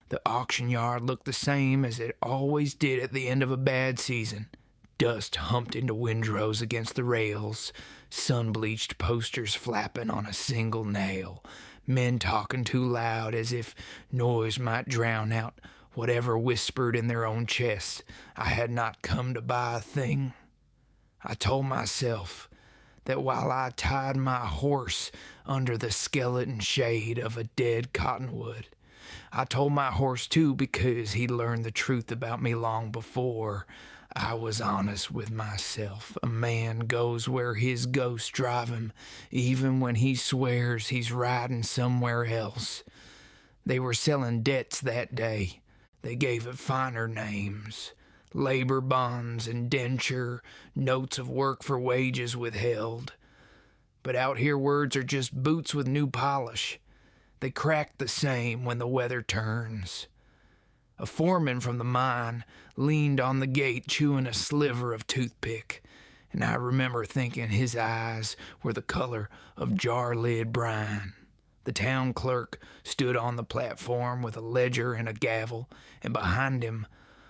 The auction yard looked the same as it always did at the end of a bad season. Dust humped into windrows against the rails, sun-bleached posters flapping on a single nail, men talking too loud as if noise might drown out whatever whispered in their own chests. I had not come to buy a thing. I told myself that while I tied my horse under the skeleton shade of a dead cottonwood, I told my horse too because he'd learned the truth about me long before I was honest with myself. A man goes where his ghosts drive him, even when he swears he's riding somewhere else. They were selling debts that day. They gave it finer names. Labor bonds, indenture, notes of work for wages withheld. But out here words are just boots with new polish. They crack the same when the weather turns. A foreman from the mine leaned on the gate chewing a sliver of toothpick, and I remember thinking his eyes were the color of jar-lid brine. The town clerk stood on the platform with a ledger and a gavel, and behind him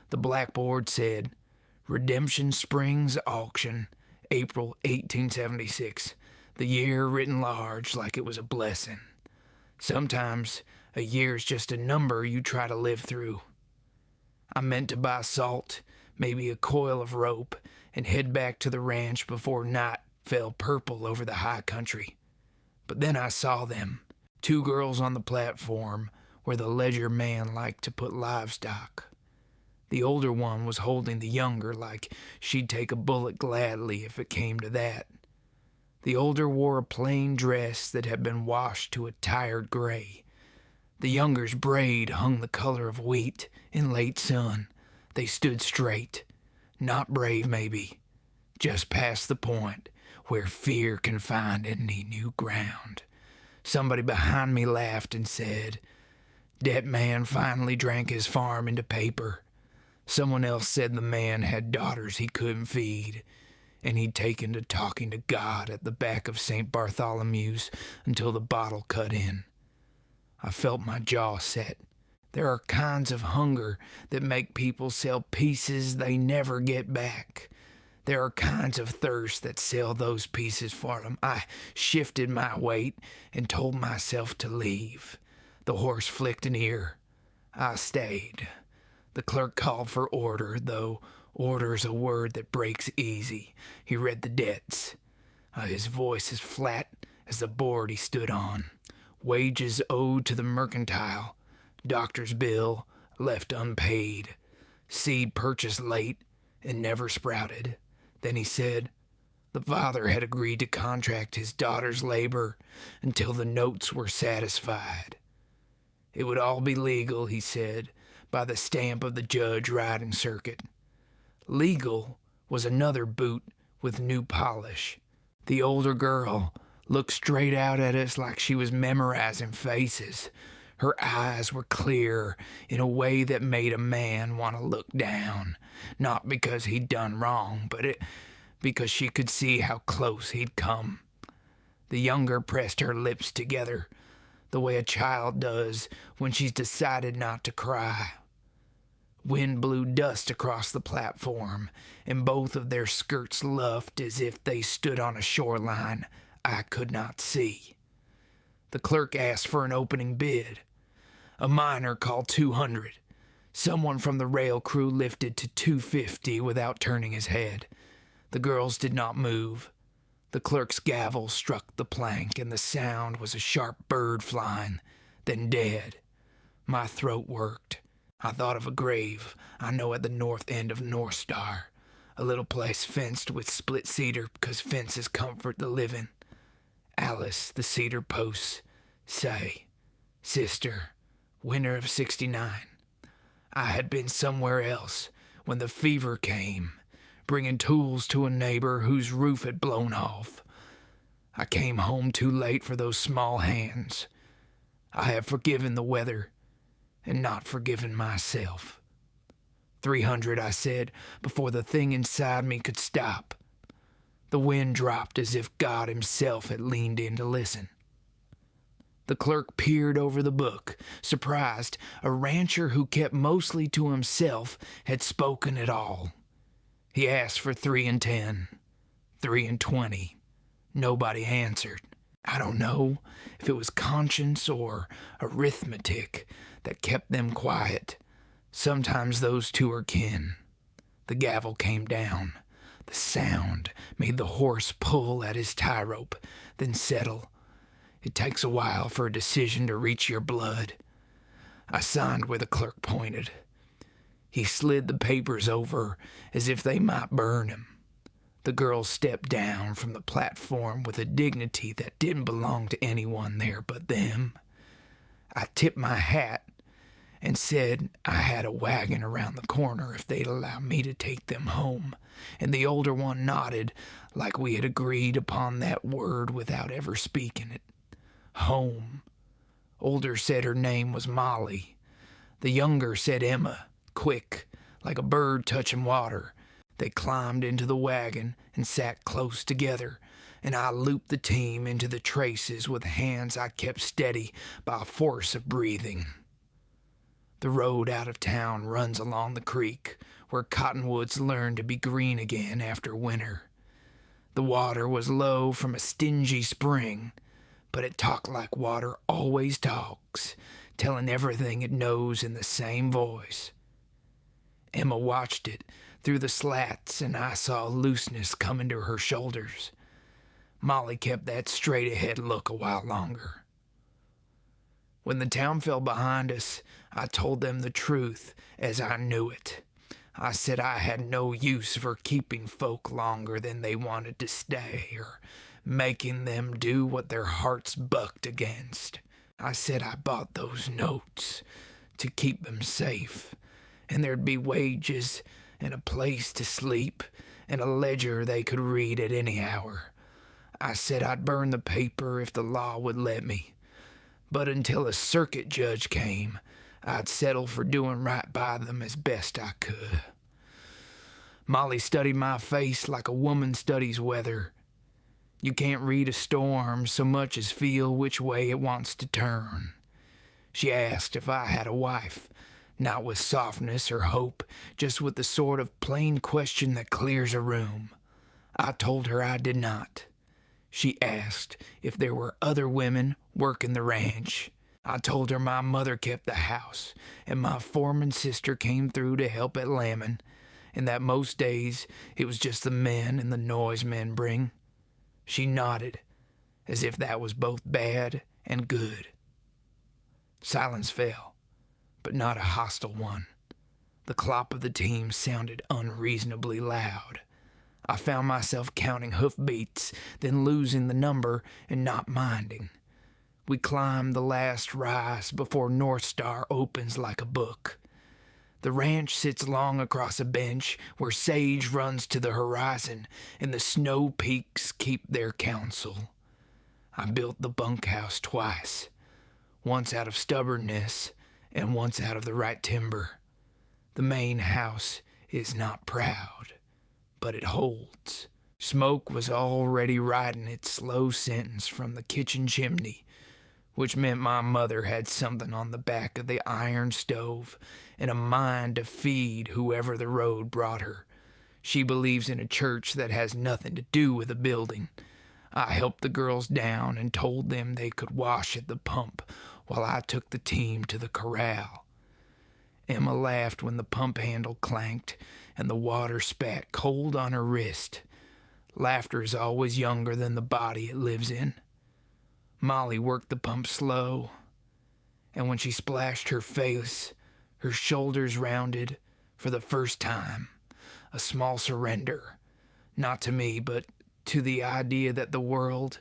the blackboard said, "Redemption Springs Auction, April 1876. The year written large like it was a blessing. Sometimes a year's just a number you try to live through." I meant to buy salt, maybe a coil of rope, and head back to the ranch before night fell purple over the high country. But then I saw them, 2 girls on the platform where the ledger man liked to put livestock. The older one was holding the younger like she'd take a bullet gladly if it came to that. The older wore a plain dress that had been washed to a tired gray. The younger's braid hung the color of wheat in late sun. They stood straight, not brave maybe, just past the point where fear can find any new ground. Somebody behind me laughed and said, "Dat man finally drank his farm into paper." Someone else said the man had daughters he couldn't feed, and he'd taken to talking to God at the back of St. Bartholomew's until the bottle cut in. I felt my jaw set. There are kinds of hunger that make people sell pieces they never get back. There are kinds of thirst that sell those pieces for them. I shifted my weight and told myself to leave. The horse flicked an ear. I stayed. The clerk called for order, though order's a word that breaks easy. He read the debts. His voice as flat as the board he stood on. Wages owed to the mercantile. Doctor's bill left unpaid. Seed purchased late and never sprouted. Then he said the father had agreed to contract his daughter's labor until the notes were satisfied. It would all be legal, he said, by the stamp of the judge riding circuit. Legal was another boot with new polish. The older girl looked straight out at us like she was memorizing faces. Her eyes were clear in a way that made a man want to look down, not because he'd done wrong, but because she could see how close he'd come. The younger pressed her lips together, the way a child does when she's decided not to cry. Wind blew dust across the platform, and both of their skirts luffed as if they stood on a shoreline I could not see. The clerk asked for an opening bid. A miner called 200. Someone from the rail crew lifted to 250 without turning his head. The girls did not move. The clerk's gavel struck the plank, and the sound was a sharp bird flying, then dead. My throat worked. I thought of a grave I know at the north end of North Star, a little place fenced with split cedar because fences comfort the living. Alice, the cedar posts, say, "Sister, winter of '69. I had been somewhere else when the fever came, bringing tools to a neighbor whose roof had blown off. I came home too late for those small hands. I have forgiven the weather and not forgiven myself." 300, I said, before the thing inside me could stop. The wind dropped as if God himself had leaned in to listen. The clerk peered over the book, surprised. A rancher who kept mostly to himself had spoken at all. He asked for 3 and 10, 3 and 20. Nobody answered. I don't know if it was conscience or arithmetic that kept them quiet. Sometimes those two are kin. The gavel came down. The sound made the horse pull at his tie rope, then settle. It takes a while for a decision to reach your blood. I signed where the clerk pointed. He slid the papers over as if they might burn him. The girl stepped down from the platform with a dignity that didn't belong to anyone there but them. I tipped my hat and said I had a wagon around the corner if they'd allow me to take them home, and the older one nodded like we had agreed upon that word without ever speaking it. Home. Older said her name was Molly. The younger said Emma, quick, like a bird touching water. They climbed into the wagon and sat close together, and I looped the team into the traces with hands I kept steady by a force of breathing. The road out of town runs along the creek, where cottonwoods learn to be green again after winter. The water was low from a stingy spring, but it talked like water always talks, telling everything it knows in the same voice. Emma watched it through the slats, and I saw looseness coming to her shoulders. Molly kept that straight-ahead look a while longer. When the town fell behind us, I told them the truth as I knew it. I said I had no use for keeping folk longer than they wanted to stay, or making them do what their hearts bucked against. I said I bought those notes to keep them safe, and there'd be wages and a place to sleep and a ledger they could read at any hour. I said I'd burn the paper if the law would let me, but until a circuit judge came, I'd settle for doing right by them as best I could. Molly studied my face like a woman studies weather. You can't read a storm so much as feel which way it wants to turn. She asked if I had a wife, not with softness or hope, just with the sort of plain question that clears a room. I told her I did not. She asked if there were other women working the ranch. I told her my mother kept the house, and my foreman sister came through to help at lambing, and that most days it was just the men and the noise men bring. She nodded, as if that was both bad and good. Silence fell, but not a hostile one. The clop of the team sounded unreasonably loud. I found myself counting hoofbeats, then losing the number and not minding. We climbed the last rise before North Star opens like a book. The ranch sits long across a bench where sage runs to the horizon and the snow peaks keep their counsel. I built the bunkhouse twice, once out of stubbornness and once out of the right timber. The main house is not proud, but it holds. Smoke was already writing its slow sentence from the kitchen chimney, which meant my mother had something on the back of the iron stove and a mind to feed whoever the road brought her. She believes in a church that has nothing to do with a building. I helped the girls down and told them they could wash at the pump while I took the team to the corral. Emma laughed when the pump handle clanked and the water spat cold on her wrist. Laughter is always younger than the body it lives in. Molly worked the pump slow, and when she splashed her face, her shoulders rounded for the first time, a small surrender, not to me, but to the idea that the world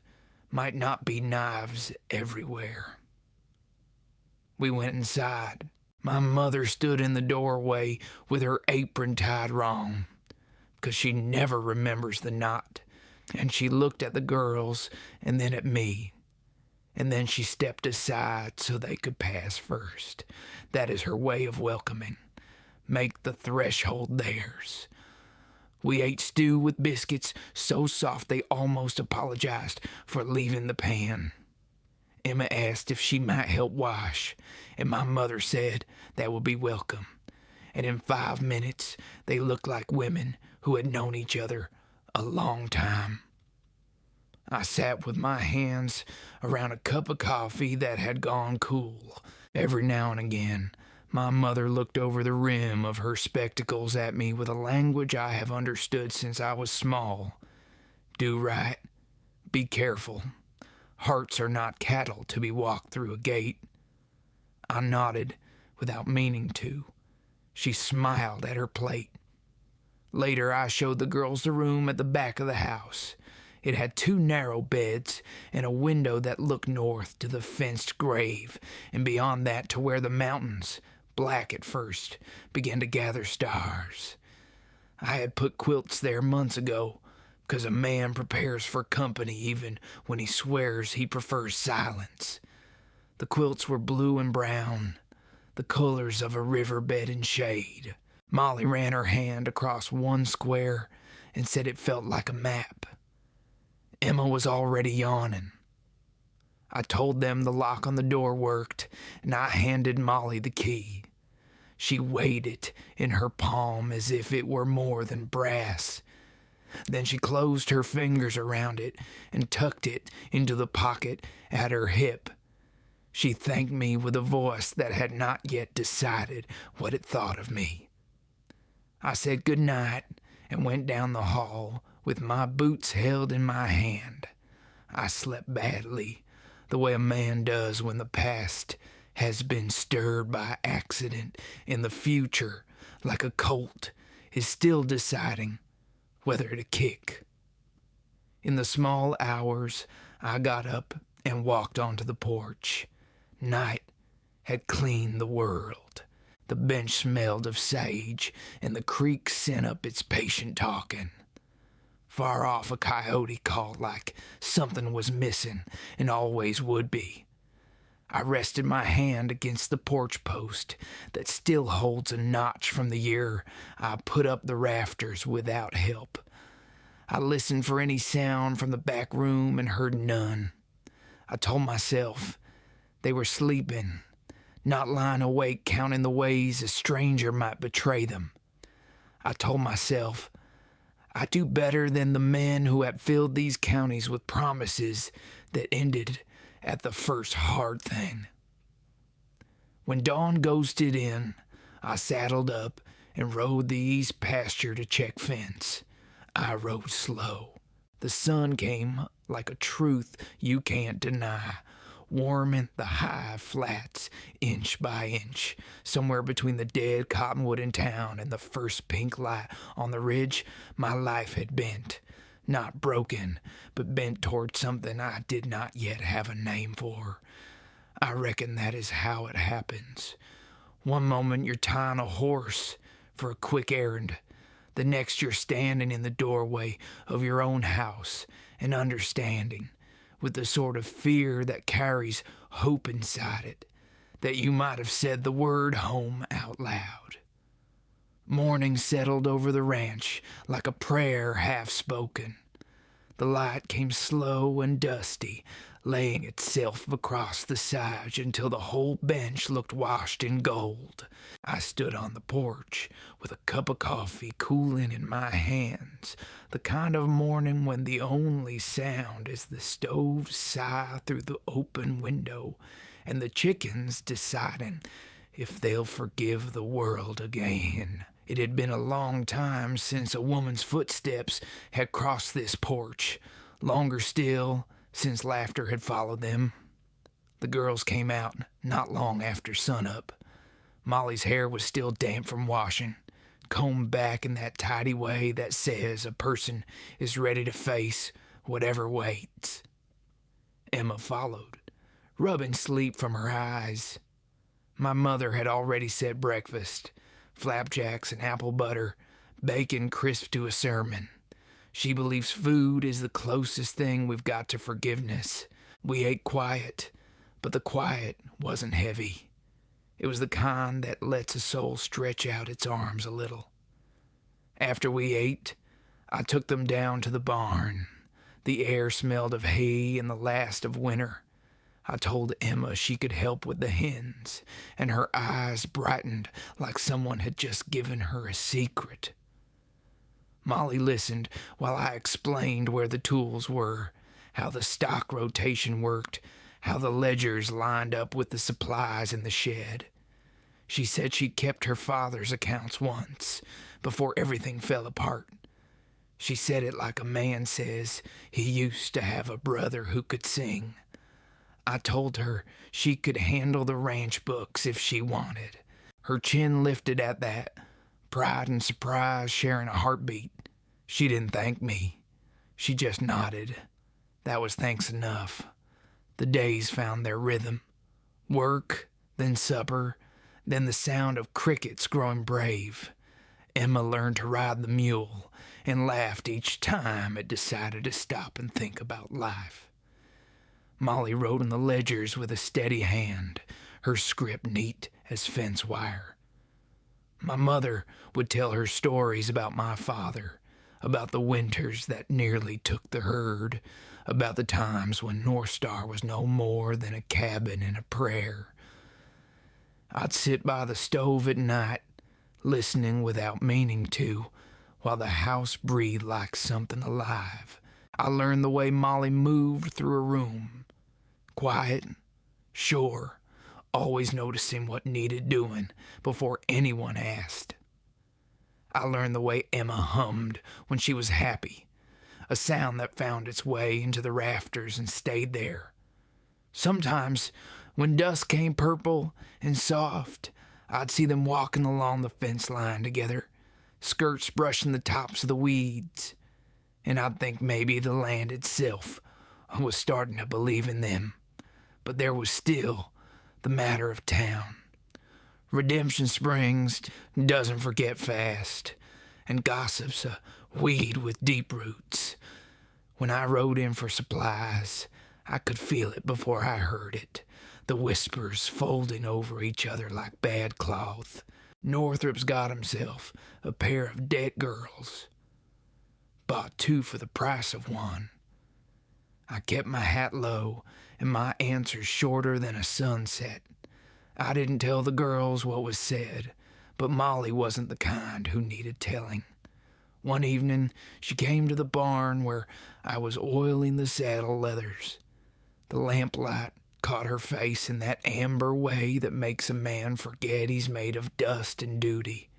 might not be knives everywhere. We went inside. My mother stood in the doorway with her apron tied wrong, because she never remembers the knot, and she looked at the girls and then at me. And then she stepped aside so they could pass first. That is her way of welcoming. Make the threshold theirs. We ate stew with biscuits so soft they almost apologized for leaving the pan. Emma asked if she might help wash, and my mother said that would be welcome. And in 5 minutes, they looked like women who had known each other a long time. I sat with my hands around a cup of coffee that had gone cool. Every now and again, my mother looked over the rim of her spectacles at me with a language I have understood since I was small. Do right. Be careful. Hearts are not cattle to be walked through a gate. I nodded without meaning to. She smiled at her plate. Later, I showed the girls the room at the back of the house. It had 2 narrow beds and a window that looked north to the fenced grave, and beyond that to where the mountains, black at first, began to gather stars. I had put quilts there months ago, because a man prepares for company even when he swears he prefers silence. The quilts were blue and brown, the colors of a riverbed in shade. Molly ran her hand across one square and said it felt like a map. Emma was already yawning. I told them the lock on the door worked, and I handed Molly the key. She weighed it in her palm as if it were more than brass. Then she closed her fingers around it and tucked it into the pocket at her hip. She thanked me with a voice that had not yet decided what it thought of me. I said good night and went down the hall with my boots held in my hand. I slept badly, the way a man does when the past has been stirred by accident and the future, like a colt, is still deciding whether to kick. In the small hours, I got up and walked onto the porch. Night had cleaned the world. The bench smelled of sage, and the creek sent up its patient talking. Far off, a coyote called like something was missing and always would be. I rested my hand against the porch post that still holds a notch from the year I put up the rafters without help. I listened for any sound from the back room and heard none. I told myself they were sleeping, not lying awake counting the ways a stranger might betray them. I told myself I do better than the men who had filled these counties with promises that ended at the first hard thing. When dawn ghosted in, I saddled up and rode the east pasture to check fence. I rode slow. The sun came like a truth you can't deny, warming the high flats inch by inch, somewhere between the dead cottonwood in town and the first pink light on the ridge. My life had bent, not broken, but bent toward something I did not yet have a name for. I reckon that is how it happens. One moment you're tying a horse for a quick errand. The next you're standing in the doorway of your own house and understanding, with the sort of fear that carries hope inside it, that you might have said the word home out loud. Morning settled over the ranch like a prayer half spoken. The light came slow and dusty, laying itself across the sage until the whole bench looked washed in gold. I stood on the porch with a cup of coffee cooling in my hands, the kind of morning when the only sound is the stove sigh through the open window and the chickens deciding if they'll forgive the world again. It had been a long time since a woman's footsteps had crossed this porch, longer still since laughter had followed them. The girls came out not long after sunup. Molly's hair was still damp from washing, combed back in that tidy way that says a person is ready to face whatever waits. Emma followed, rubbing sleep from her eyes. My mother had already set breakfast, flapjacks and apple butter, bacon crisp to a sermon. She believes food is the closest thing we've got to forgiveness. We ate quiet, but the quiet wasn't heavy. It was the kind that lets a soul stretch out its arms a little. After we ate, I took them down to the barn. The air smelled of hay and the last of winter. I told Emma she could help with the hens, and her eyes brightened like someone had just given her a secret. Molly listened while I explained where the tools were, how the stock rotation worked, how the ledgers lined up with the supplies in the shed. She said she kept her father's accounts once, before everything fell apart. She said it like a man says he used to have a brother who could sing. I told her she could handle the ranch books if she wanted. Her chin lifted at that, pride and surprise sharing a heartbeat. She didn't thank me. She just nodded. That was thanks enough. The days found their rhythm. Work, then supper, then the sound of crickets growing brave. Emma learned to ride the mule and laughed each time it decided to stop and think about life. Molly wrote in the ledgers with a steady hand, her script neat as fence wire. My mother would tell her stories about my father, about the winters that nearly took the herd, about the times when North Star was no more than a cabin and a prayer. I'd sit by the stove at night, listening without meaning to, while the house breathed like something alive. I learned the way Molly moved through a room. Quiet, sure, always noticing what needed doing before anyone asked. I learned the way Emma hummed when she was happy, a sound that found its way into the rafters and stayed there. Sometimes, when dusk came purple and soft, I'd see them walking along the fence line together, skirts brushing the tops of the weeds, and I'd think maybe the land itself was starting to believe in them. But there was still the matter of town. Redemption Springs doesn't forget fast, and gossip's a weed with deep roots. When I rode in for supplies, I could feel it before I heard it, the whispers folding over each other like bad cloth. Northrop's got himself a pair of dead girls. Bought two for the price of one. I kept my hat low and my answers shorter than a sunset. I didn't tell the girls what was said, but Molly wasn't the kind who needed telling. One evening, she came to the barn where I was oiling the saddle leathers. The lamplight caught her face in that amber way that makes a man forget he's made of dust and duty.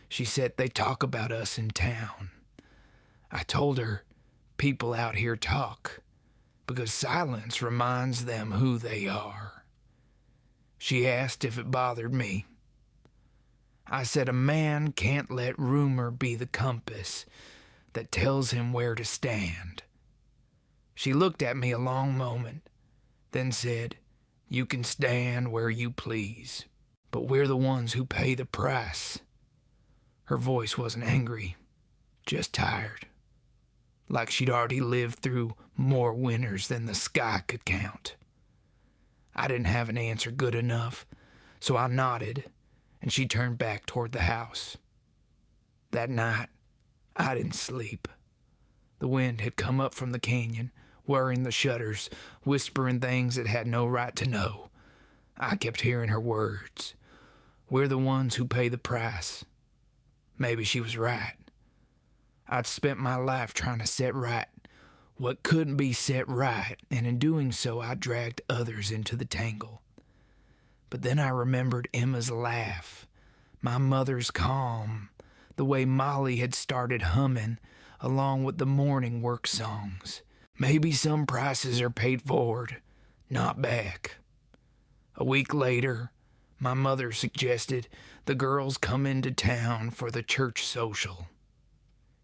She said they talk about us in town. I told her people out here talk, because silence reminds them who they are. She asked if it bothered me. I said a man can't let rumor be the compass that tells him where to stand. She looked at me a long moment, then said, "You can stand where you please, but we're the ones who pay the price." Her voice wasn't angry, just tired, like she'd already lived through more winters than the sky could count. I didn't have an answer good enough, so I nodded, and she turned back toward the house. That night, I didn't sleep. The wind had come up from the canyon, whirring the shutters, whispering things it had no right to know. I kept hearing her words. We're the ones who pay the price. Maybe she was right. I'd spent my life trying to set right what couldn't be set right, and in doing so I dragged others into the tangle. But then I remembered Emma's laugh, my mother's calm, the way Molly had started humming along with the morning work songs. Maybe some prices are paid forward, not back. A week later, my mother suggested the girls come into town for the church social.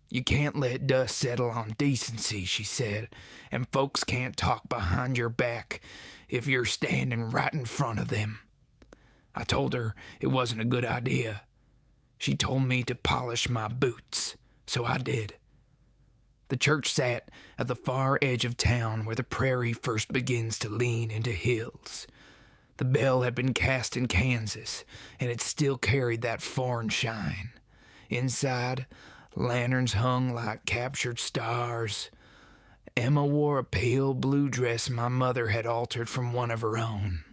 You can't let dust settle on decency, she said, and folks can't talk behind your back if you're standing right in front of them. I told her it wasn't a good idea. She told me to polish my boots, so I did. The church sat at the far edge of town where the prairie first begins to lean into hills. The bell had been cast in Kansas, and it still carried that foreign shine. Inside, lanterns hung like captured stars, Emma wore a pale blue dress my mother had altered from one of her own.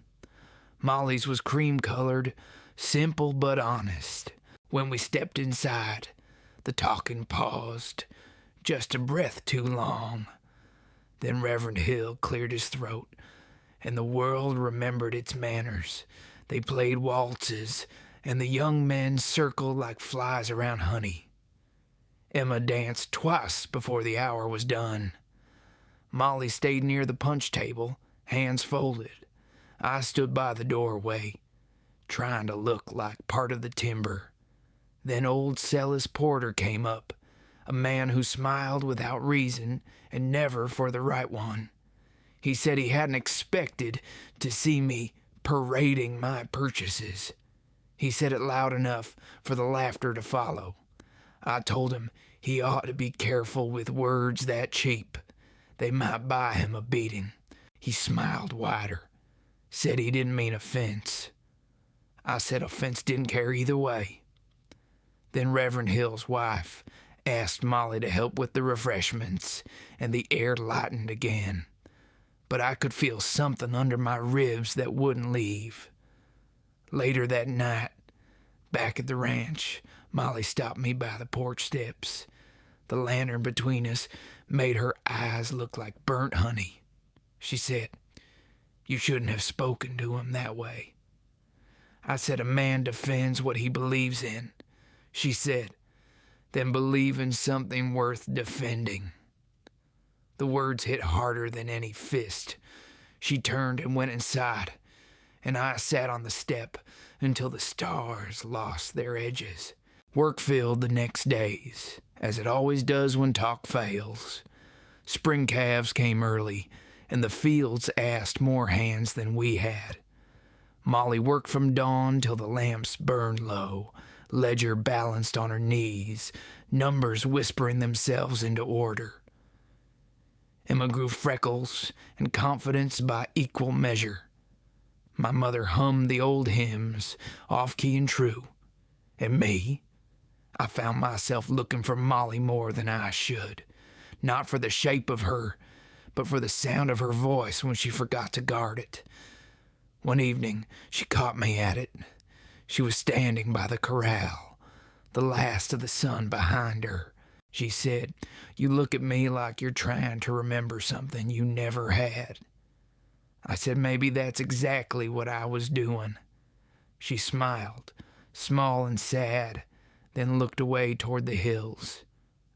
Molly's was cream-colored, simple but honest. When we stepped inside, the talking paused, just a breath too long. Then Reverend Hill cleared his throat, and the world remembered its manners. They played waltzes, and the young men circled like flies around honey. Emma danced twice before the hour was done. Molly stayed near the punch table, hands folded. I stood by the doorway, trying to look like part of the timber. Then old Celis Porter came up, a man who smiled without reason and never for the right one. He said he hadn't expected to see me parading my purchases. He said it loud enough for the laughter to follow. I told him he ought to be careful with words that cheap. They might buy him a beating. He smiled wider, said he didn't mean offense. I said offense didn't care either way. Then Reverend Hill's wife asked Molly to help with the refreshments, and the air lightened again. But I could feel something under my ribs that wouldn't leave. Later that night, back at the ranch, Molly stopped me by the porch steps. The lantern between us made her eyes look like burnt honey. She said, "You shouldn't have spoken to him that way." I said, "A man defends what he believes in." She said, "Then believe in something worth defending." The words hit harder than any fist. She turned and went inside, and I sat on the step until the stars lost their edges. Work filled the next days, as it always does when talk fails. Spring calves came early, and the fields asked more hands than we had. Molly worked from dawn till the lamps burned low, ledger balanced on her knees, numbers whispering themselves into order. Emma grew freckles and confidence by equal measure. My mother hummed the old hymns, off-key and true. And me, I found myself looking for Molly more than I should, not for the shape of her, but for the sound of her voice when she forgot to guard it. One evening, she caught me at it. She was standing by the corral, the last of the sun behind her. She said, "You look at me like you're trying to remember something you never had." I said maybe that's exactly what I was doing. She smiled, small and sad, then looked away toward the hills.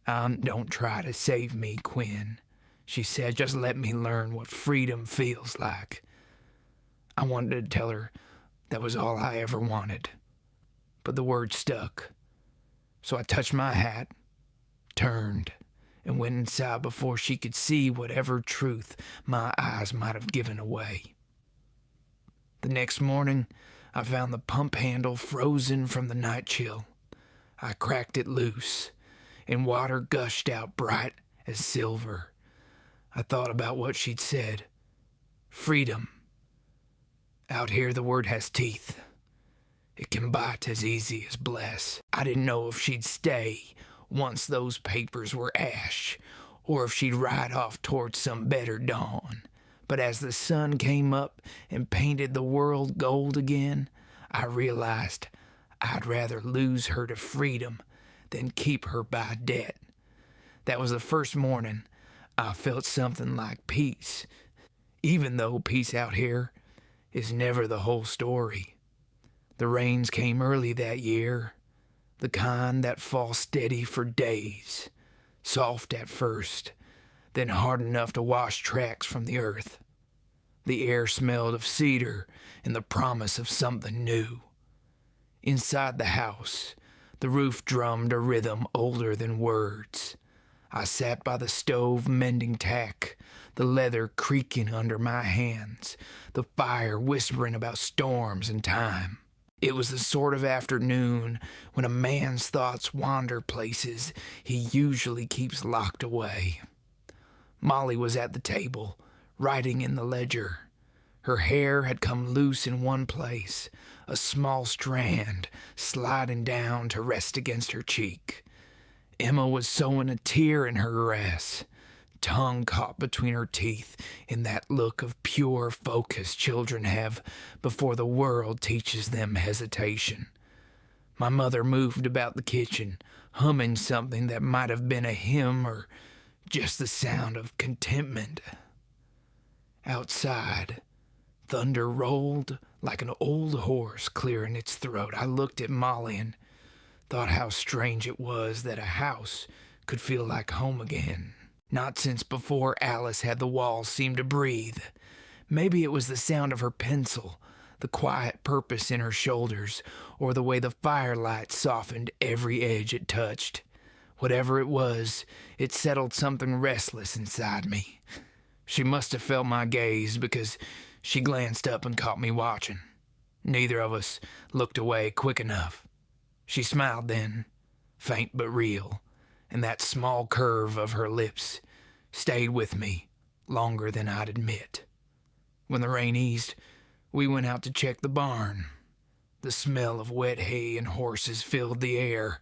Don't try to save me, Quinn," she said. "Just let me learn what freedom feels like." I wanted to tell her that was all I ever wanted, but the word stuck. So I touched my hat, turned, and went inside before she could see whatever truth my eyes might have given away. The next morning, I found the pump handle frozen from the night chill. I cracked it loose, and water gushed out bright as silver. I thought about what she'd said. Freedom. Out here, the word has teeth. It can bite as easy as bless. I didn't know if she'd stay once those papers were ash, or if she'd ride off towards some better dawn. But as the sun came up and painted the world gold again, I realized I'd rather lose her to freedom than keep her by debt. That was the first morning I felt something like peace, even though peace out here is never the whole story. The rains came early that year, the kind that fall steady for days, soft at first, then hard enough to wash tracks from the earth. The air smelled of cedar and the promise of something new. Inside the house, the roof drummed a rhythm older than words. I sat by the stove mending tack, the leather creaking under my hands, the fire whispering about storms and time. It was the sort of afternoon when a man's thoughts wander places he usually keeps locked away. Molly was at the table, writing in the ledger. Her hair had come loose in one place, a small strand sliding down to rest against her cheek. Emma was sewing a tear in her grass, tongue caught between her teeth in that look of pure focus children have before the world teaches them hesitation. My mother moved about the kitchen, humming something that might have been a hymn or just the sound of contentment. Outside, thunder rolled like an old horse clearing its throat. I looked at Molly and thought how strange it was that a house could feel like home again. Not since before Alice had the walls seem to breathe. Maybe it was the sound of her pencil, the quiet purpose in her shoulders, or the way the firelight softened every edge it touched. Whatever it was, it settled something restless inside me. She must have felt my gaze because she glanced up and caught me watching. Neither of us looked away quick enough. She smiled then, faint but real, and that small curve of her lips stayed with me longer than I'd admit. When the rain eased, we went out to check the barn. The smell of wet hay and horses filled the air,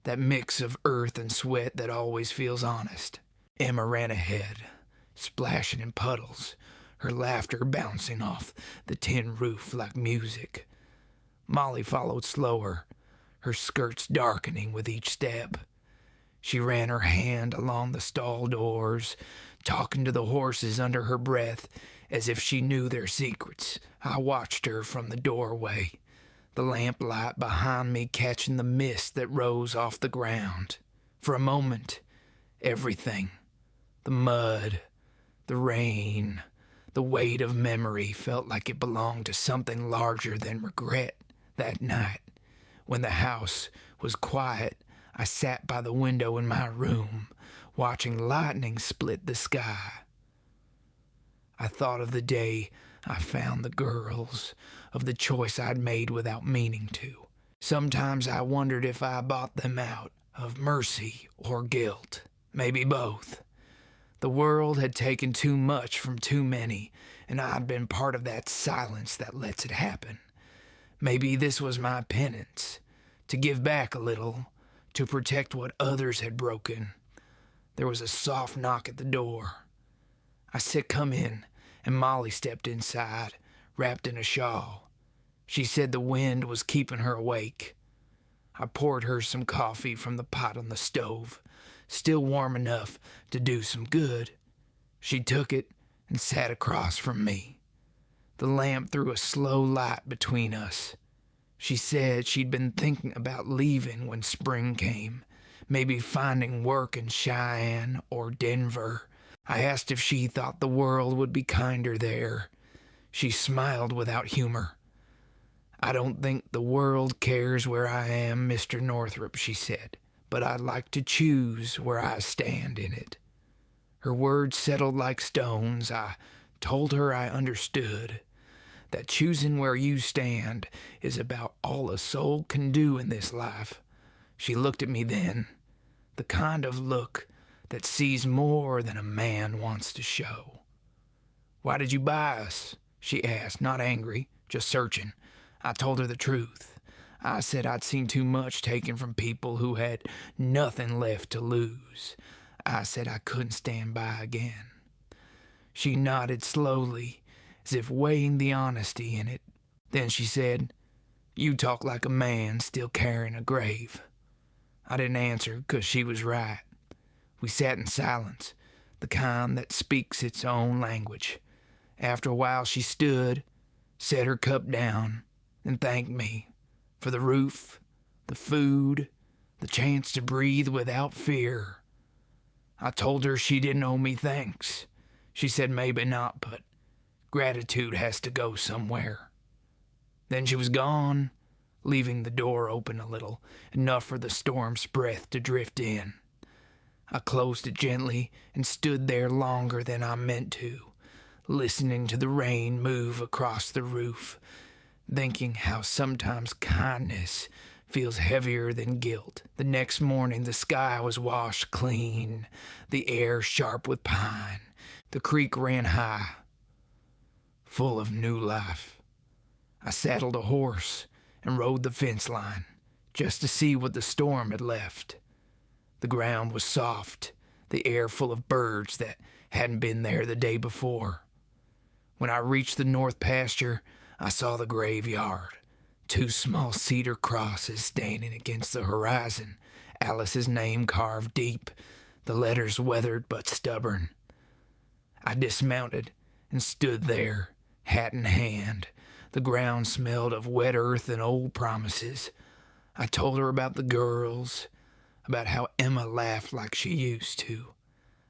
that mix of earth and sweat that always feels honest. Emma ran ahead, splashing in puddles, her laughter bouncing off the tin roof like music. Molly followed slower, her skirts darkening with each step. She ran her hand along the stall doors, talking to the horses under her breath as if she knew their secrets. I watched her from the doorway, the lamplight behind me catching the mist that rose off the ground. For a moment, everything, the mud, the rain, the weight of memory felt like it belonged to something larger than regret. That night, when the house was quiet, I sat by the window in my room, watching lightning split the sky. I thought of the day I found the girls, of the choice I'd made without meaning to. Sometimes I wondered if I bought them out of mercy or guilt, maybe both. The world had taken too much from too many, and I'd been part of that silence that lets it happen. Maybe this was my penance, to give back a little, to protect what others had broken. There was a soft knock at the door. I said, "Come in," and Molly stepped inside, wrapped in a shawl. She said the wind was keeping her awake. I poured her some coffee from the pot on the stove, still warm enough to do some good. She took it and sat across from me. The lamp threw a slow light between us. She said she'd been thinking about leaving when spring came, maybe finding work in Cheyenne or Denver. I asked if she thought the world would be kinder there. She smiled without humor. "I don't think the world cares where I am, Mr. Northrop," she said, "but I'd like to choose where I stand in it." Her words settled like stones. I told her I understood, that choosing where you stand is about all a soul can do in this life. She looked at me then, the kind of look that sees more than a man wants to show. "Why did you buy us?" she asked, not angry, just searching. I told her the truth. I said I'd seen too much taken from people who had nothing left to lose. I said I couldn't stand by again. She nodded slowly, as if weighing the honesty in it. Then she said, "You talk like a man still carrying a grave." I didn't answer, 'cause she was right. We sat in silence, the kind that speaks its own language. After a while she stood, set her cup down, and thanked me for the roof, the food, the chance to breathe without fear. I told her she didn't owe me thanks. She said maybe not, but gratitude has to go somewhere. Then she was gone, leaving the door open a little, enough for the storm's breath to drift in. I closed it gently and stood there longer than I meant to, listening to the rain move across the roof, thinking how sometimes kindness feels heavier than guilt. The next morning the sky was washed clean, the air sharp with pine. The creek ran high, full of new life. I saddled a horse and rode the fence line, just to see what the storm had left. The ground was soft, the air full of birds that hadn't been there the day before. When I reached the north pasture, I saw the graveyard. 2 small cedar crosses standing against the horizon, Alice's name carved deep, the letters weathered but stubborn. I dismounted and stood there, hat in hand. The ground smelled of wet earth and old promises. I told her about the girls, about how Emma laughed like she used to,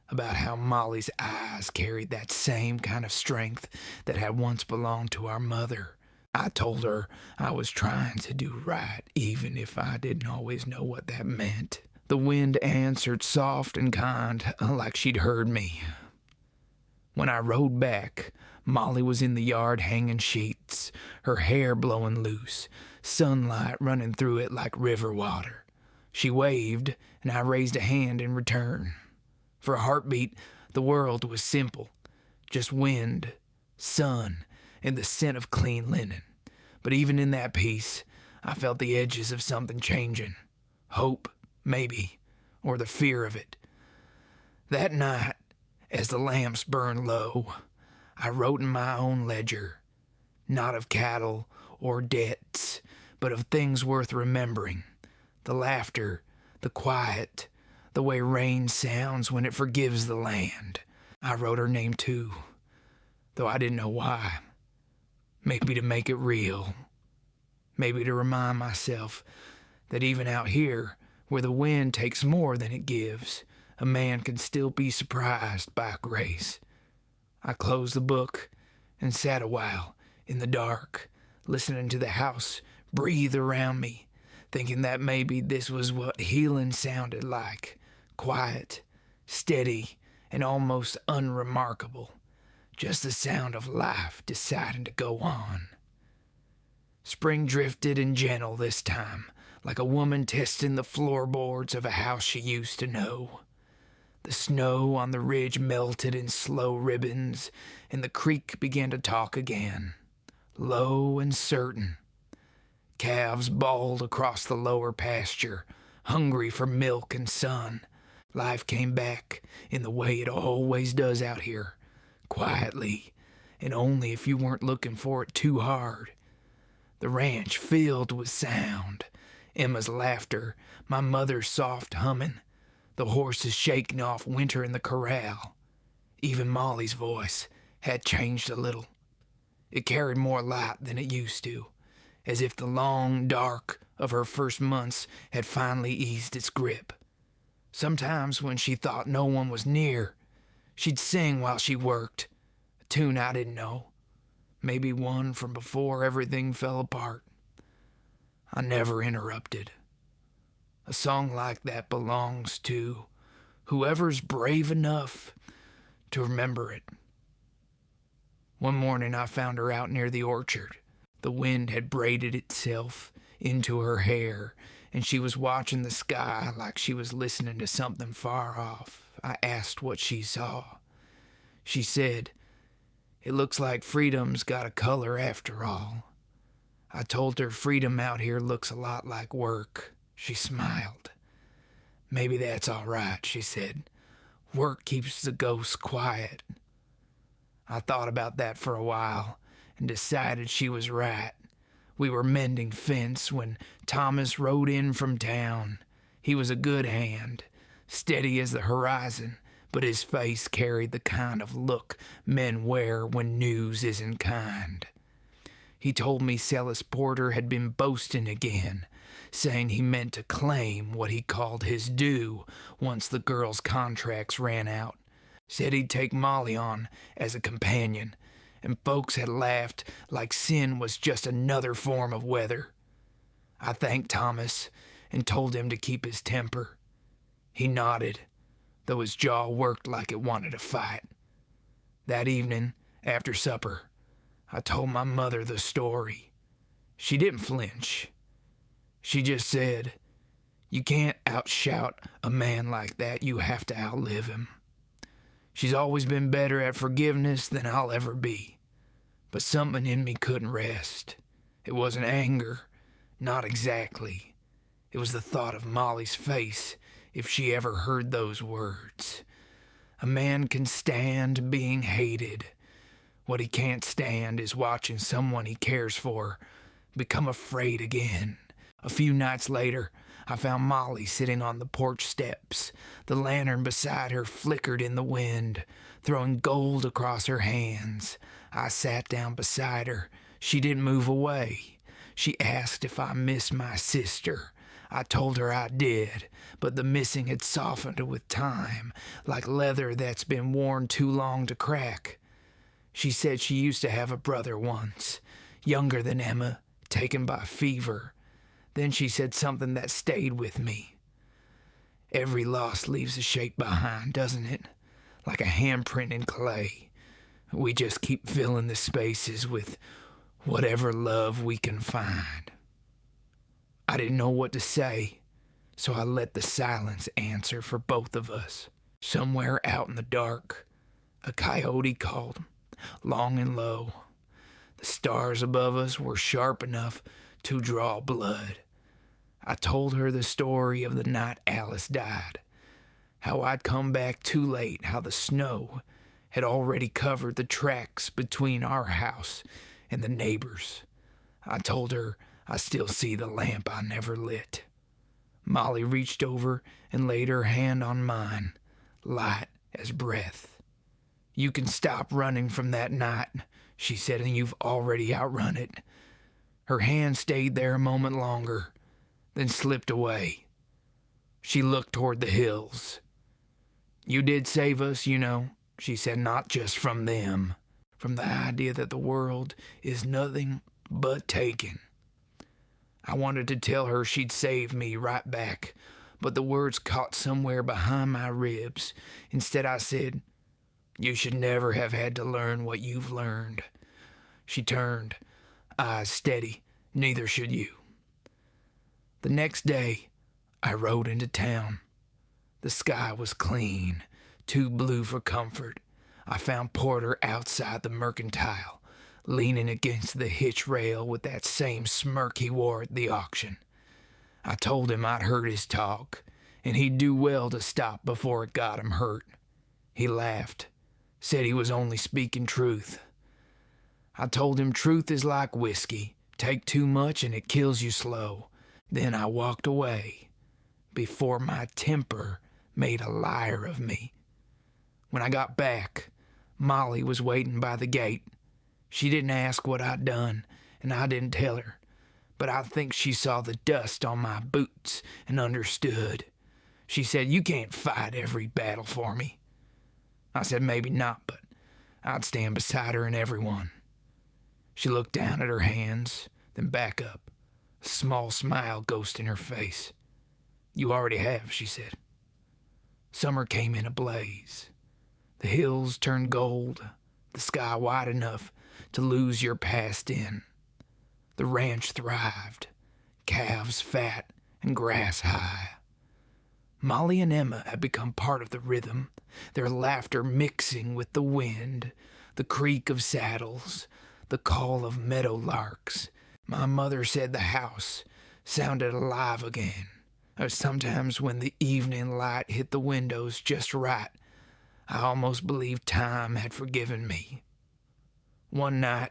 about how Molly's eyes carried that same kind of strength that had once belonged to our mother. I told her I was trying to do right, even if I didn't always know what that meant. The wind answered soft and kind, like she'd heard me. When I rode back, Molly was in the yard hanging sheets, her hair blowing loose, sunlight running through it like river water. She waved, and I raised a hand in return. For a heartbeat, the world was simple. Just wind, sun, and the scent of clean linen. But even in that peace, I felt the edges of something changing. Hope, maybe, or the fear of it. That night, as the lamps burned low, I wrote in my own ledger, not of cattle or debts, but of things worth remembering. The laughter, the quiet, the way rain sounds when it forgives the land. I wrote her name too, though I didn't know why. Maybe to make it real. Maybe to remind myself that even out here, where the wind takes more than it gives, a man can still be surprised by grace. I closed the book and sat a while in the dark, listening to the house breathe around me, thinking that maybe this was what healing sounded like. Quiet, steady, and almost unremarkable. Just the sound of life deciding to go on. Spring drifted and gentle this time, like a woman testing the floorboards of a house she used to know. The snow on the ridge melted in slow ribbons, and the creek began to talk again, low and certain. Calves bawled across the lower pasture, hungry for milk and sun. Life came back in the way it always does out here, quietly, and only if you weren't looking for it too hard. The ranch filled with sound, Emma's laughter, my mother's soft humming, the horses shaking off winter in the corral. Even Molly's voice had changed a little. It carried more light than it used to, as if the long dark of her first months had finally eased its grip. Sometimes when she thought no one was near, she'd sing while she worked, a tune I didn't know, maybe one from before everything fell apart. I never interrupted. A song like that belongs to whoever's brave enough to remember it. One morning I found her out near the orchard. The wind had braided itself into her hair, and she was watching the sky like she was listening to something far off. I asked what she saw. She said, "It looks like freedom's got a color after all." I told her freedom out here looks a lot like work. She smiled. "Maybe that's all right," she said. "Work keeps the ghosts quiet." I thought about that for a while and decided she was right. We were mending fence when Thomas rode in from town. He was a good hand, steady as the horizon, but his face carried the kind of look men wear when news isn't kind. He told me Celis Porter had been boasting again, saying he meant to claim what he called his due once the girls' contracts ran out. Said he'd take Molly on as a companion, and folks had laughed like sin was just another form of weather. I thanked Thomas and told him to keep his temper. He nodded, though his jaw worked like it wanted to fight. That evening, after supper, I told my mother the story. She didn't flinch. She just said, "You can't outshout a man like that. You have to outlive him." She's always been better at forgiveness than I'll ever be. But something in me couldn't rest. It wasn't anger, not exactly. It was the thought of Molly's face if she ever heard those words. A man can stand being hated. What he can't stand is watching someone he cares for become afraid again. A few nights later, I found Molly sitting on the porch steps. The lantern beside her flickered in the wind, throwing gold across her hands. I sat down beside her. She didn't move away. She asked if I missed my sister. I told her I did, but the missing had softened with time, like leather that's been worn too long to crack. She said she used to have a brother once, younger than Emma, taken by fever. Then she said something that stayed with me. Every loss leaves a shape behind, doesn't it? Like a handprint in clay. We just keep filling the spaces with whatever love we can find. I didn't know what to say, so I let the silence answer for both of us. Somewhere out in the dark, a coyote called, long and low. The stars above us were sharp enough to draw blood. I told her the story of the night Alice died, how I'd come back too late, how the snow had already covered the tracks between our house and the neighbors. I told her I still see the lamp I never lit. Molly reached over and laid her hand on mine, light as breath. You can stop running from that night, she said, and you've already outrun it. Her hand stayed there a moment longer, then slipped away. She looked toward the hills. You did save us, you know, she said, not just from them, from the idea that the world is nothing but taken. I wanted to tell her she'd save me right back, but the words caught somewhere behind my ribs. Instead I said, you should never have had to learn what you've learned. She turned, eyes steady. Neither should you. The next day, I rode into town. The sky was clean, too blue for comfort. I found Porter outside the Mercantile, leaning against the hitch rail with that same smirk he wore at the auction. I told him I'd heard his talk, and he'd do well to stop before it got him hurt. He laughed, said he was only speaking truth. I told him truth is like whiskey. Take too much and it kills you slow. Then I walked away, before my temper made a liar of me. When I got back, Molly was waiting by the gate. She didn't ask what I'd done, and I didn't tell her, but I think she saw the dust on my boots and understood. She said, you can't fight every battle for me. I said, maybe not, but I'd stand beside her in every one. She looked down at her hands, then back up, a small smile ghosting her face. You already have, she said. Summer came in a blaze. The hills turned gold, the sky wide enough to lose your past in. The ranch thrived, calves fat and grass high. Molly and Emma had become part of the rhythm, their laughter mixing with the wind, the creak of saddles, the call of meadow larks. My mother said the house sounded alive again. Sometimes when the evening light hit the windows just right, I almost believed time had forgiven me. One night,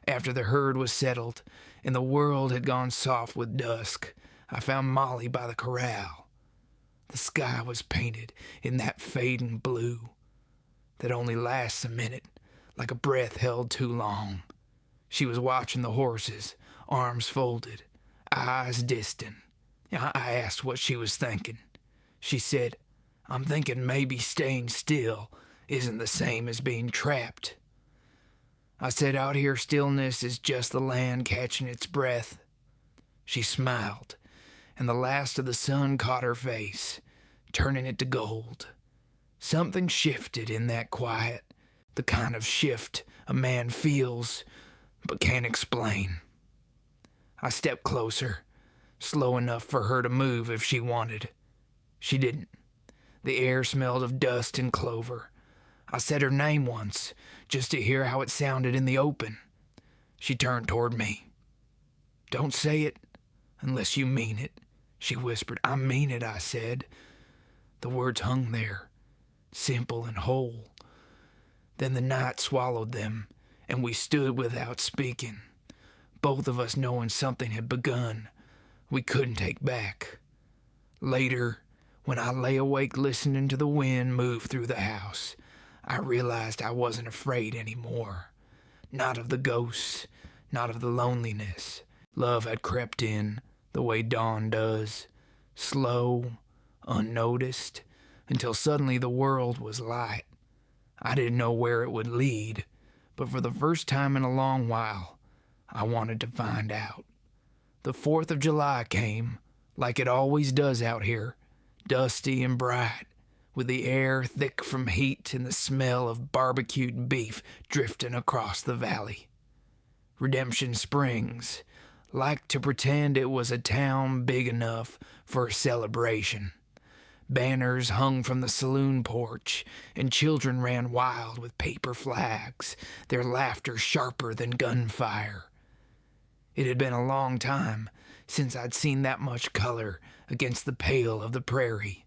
after the herd was settled and the world had gone soft with dusk, I found Molly by the corral. The sky was painted in that fading blue that only lasts a minute, like a breath held too long. She was watching the horses, arms folded, eyes distant. I asked what she was thinking. She said, I'm thinking maybe staying still isn't the same as being trapped. I said, out here stillness is just the land catching its breath. She smiled, and the last of the sun caught her face, turning it to gold. Something shifted in that quiet, the kind of shift a man feels but can't explain. I stepped closer, slow enough for her to move if she wanted. She didn't. The air smelled of dust and clover. I said her name once, just to hear how it sounded in the open. She turned toward me. Don't say it unless you mean it, she whispered. I mean it, I said. The words hung there, simple and whole. Then the night swallowed them, and we stood without speaking, both of us knowing something had begun we couldn't take back. Later, when I lay awake listening to the wind move through the house, I realized I wasn't afraid anymore. Not of the ghosts, not of the loneliness. Love had crept in, the way dawn does, slow, unnoticed, until suddenly the world was light. I didn't know where it would lead, but for the first time in a long while, I wanted to find out. The 4th of July came, like it always does out here, dusty and bright, with the air thick from heat and the smell of barbecued beef drifting across the valley. Redemption Springs liked to pretend it was a town big enough for a celebration. Banners hung from the saloon porch, and children ran wild with paper flags, their laughter sharper than gunfire. It had been a long time since I'd seen that much color against the pale of the prairie.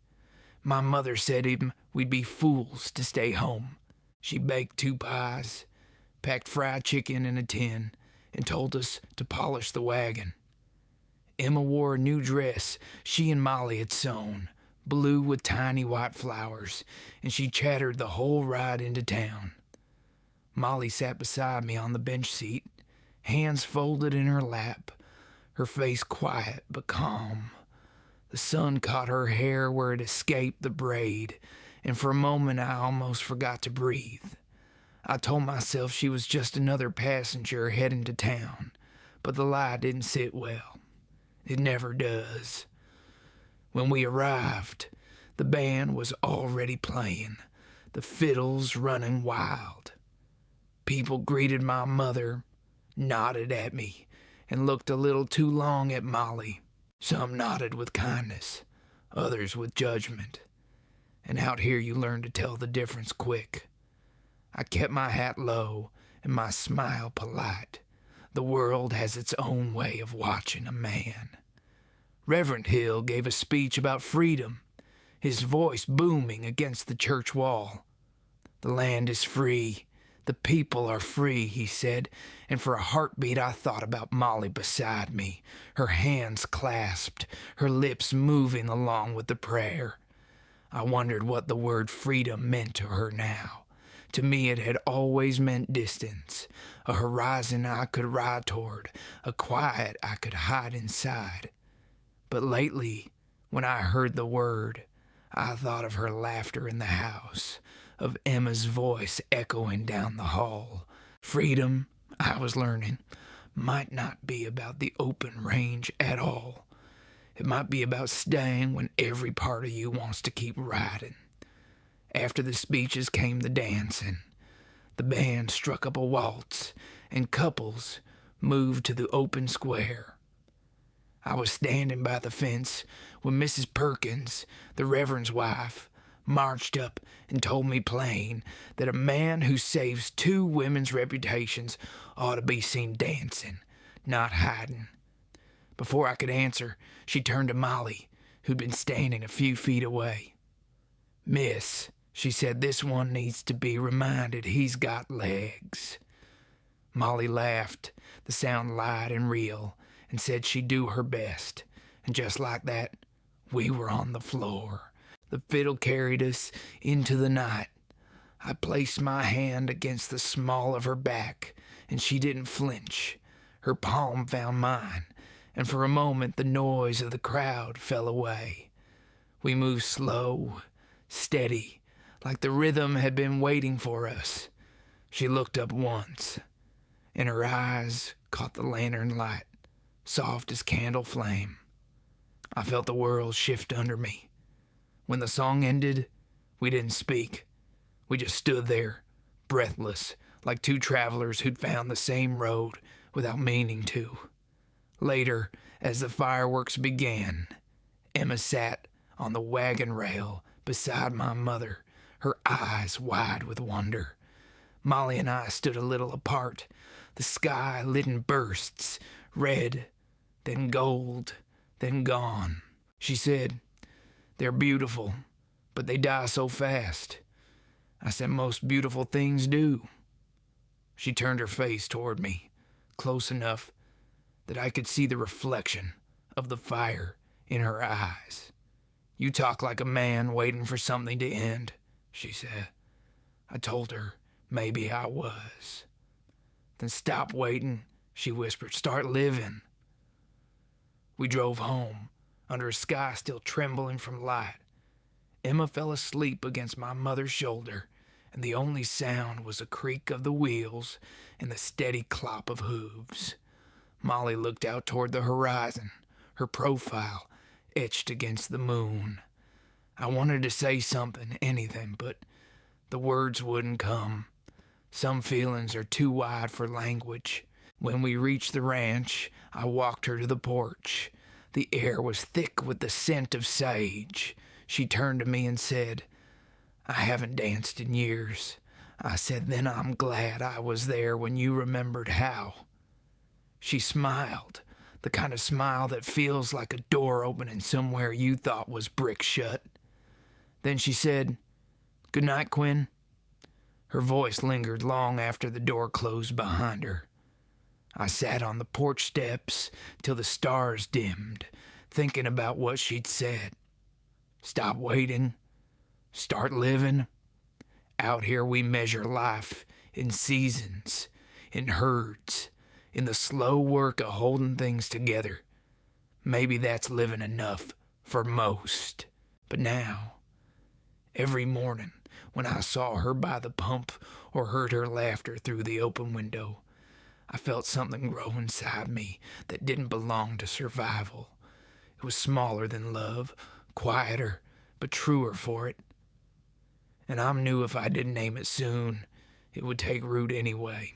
My mother said we'd be fools to stay home. She baked 2 pies, packed fried chicken in a tin, and told us to polish the wagon. Emma wore a new dress she and Molly had sewn, blue with tiny white flowers, and she chattered the whole ride into town. Molly sat beside me on the bench seat, hands folded in her lap, her face quiet but calm. The sun caught her hair where it escaped the braid, and for a moment I almost forgot to breathe. I told myself she was just another passenger heading to town, but the lie didn't sit well. It never does. When we arrived, the band was already playing, the fiddles running wild. People greeted my mother, nodded at me, and looked a little too long at Molly. Some nodded with kindness, others with judgment. And out here you learn to tell the difference quick. I kept my hat low and my smile polite. The world has its own way of watching a man. Reverend Hill gave a speech about freedom, his voice booming against the church wall. The land is free. The people are free, he said, and for a heartbeat I thought about Molly beside me, her hands clasped, her lips moving along with the prayer. I wondered what the word freedom meant to her now. To me it had always meant distance, a horizon I could ride toward, a quiet I could hide inside. But lately, when I heard the word, I thought of her laughter in the house, of Emma's voice echoing down the hall. Freedom, I was learning, might not be about the open range at all. It might be about staying when every part of you wants to keep riding. After the speeches came the dancing. The band struck up a waltz, and couples moved to the open square. I was standing by the fence when Mrs. Perkins, the Reverend's wife, marched up and told me plain that a man who saves 2 women's reputations ought to be seen dancing, not hiding. Before I could answer, she turned to Molly, who'd been standing a few feet away. "Miss," she said, "this one needs to be reminded he's got legs." Molly laughed, the sound light and real, and said she'd do her best. And just like that, we were on the floor. The fiddle carried us into the night. I placed my hand against the small of her back, and she didn't flinch. Her palm found mine, and for a moment the noise of the crowd fell away. We moved slow, steady, like the rhythm had been waiting for us. She looked up once, and her eyes caught the lantern light, soft as candle flame. I felt the world shift under me. When the song ended, we didn't speak. We just stood there, breathless, like 2 travelers who'd found the same road without meaning to. Later, as the fireworks began, Emma sat on the wagon rail beside my mother, her eyes wide with wonder. Molly and I stood a little apart, the sky lit in bursts, red, then gold, then gone. She said, "They're beautiful, but they die so fast. I said, most beautiful things do. She turned her face toward me, close enough that I could see the reflection of the fire in her eyes. You talk like a man waiting for something to end, she said. I told her maybe I was. Then stop waiting, she whispered. Start living. We drove home, under a sky still trembling from light. Emma fell asleep against my mother's shoulder, and the only sound was the creak of the wheels and the steady clop of hooves. Molly looked out toward the horizon, her profile etched against the moon. I wanted to say something, anything, but the words wouldn't come. Some feelings are too wide for language. When we reached the ranch, I walked her to the porch. The air was thick with the scent of sage. She turned to me and said, I haven't danced in years. I said, then I'm glad I was there when you remembered how. She smiled, the kind of smile that feels like a door opening somewhere you thought was brick shut. Then she said, good night, Quinn. Her voice lingered long after the door closed behind her. I sat on the porch steps till the stars dimmed, thinking about what she'd said. Stop waiting. Start living. Out here we measure life in seasons, in herds, in the slow work of holding things together. Maybe that's living enough for most. But now, every morning when I saw her by the pump or heard her laughter through the open window, I felt something grow inside me that didn't belong to survival. It was smaller than love, quieter, but truer for it. And I knew if I didn't name it soon, it would take root anyway.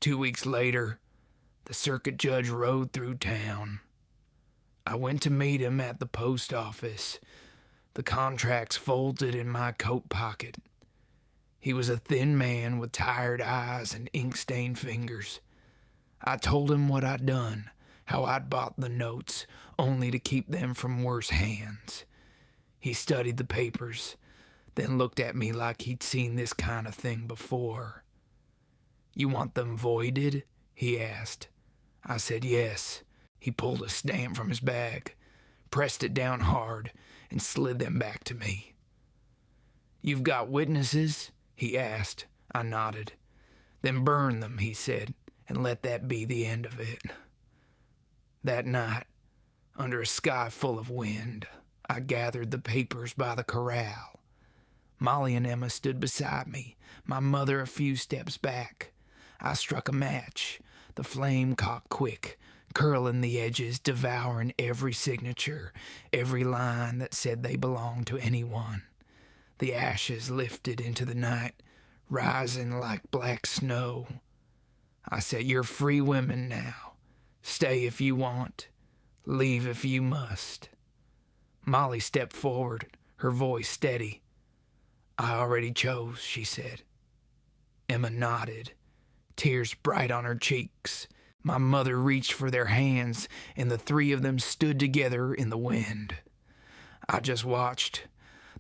2 weeks later, the circuit judge rode through town. I went to meet him at the post office, the contracts folded in my coat pocket. He was a thin man with tired eyes and ink-stained fingers. I told him what I'd done, how I'd bought the notes only to keep them from worse hands. He studied the papers, then looked at me like he'd seen this kind of thing before. You want them voided? He asked. I said yes. He pulled a stamp from his bag, pressed it down hard, and slid them back to me. You've got witnesses? He asked. I nodded. Then burn them, he said, and let that be the end of it. That night, under a sky full of wind, I gathered the papers by the corral. Molly and Emma stood beside me, my mother a few steps back. I struck a match. The flame caught quick, curling the edges, devouring every signature, every line that said they belonged to anyone. The ashes lifted into the night, rising like black snow. I said, you're free women now. Stay if you want. Leave if you must. Molly stepped forward, her voice steady. I already chose, she said. Emma nodded, tears bright on her cheeks. My mother reached for their hands, and the three of them stood together in the wind. I just watched,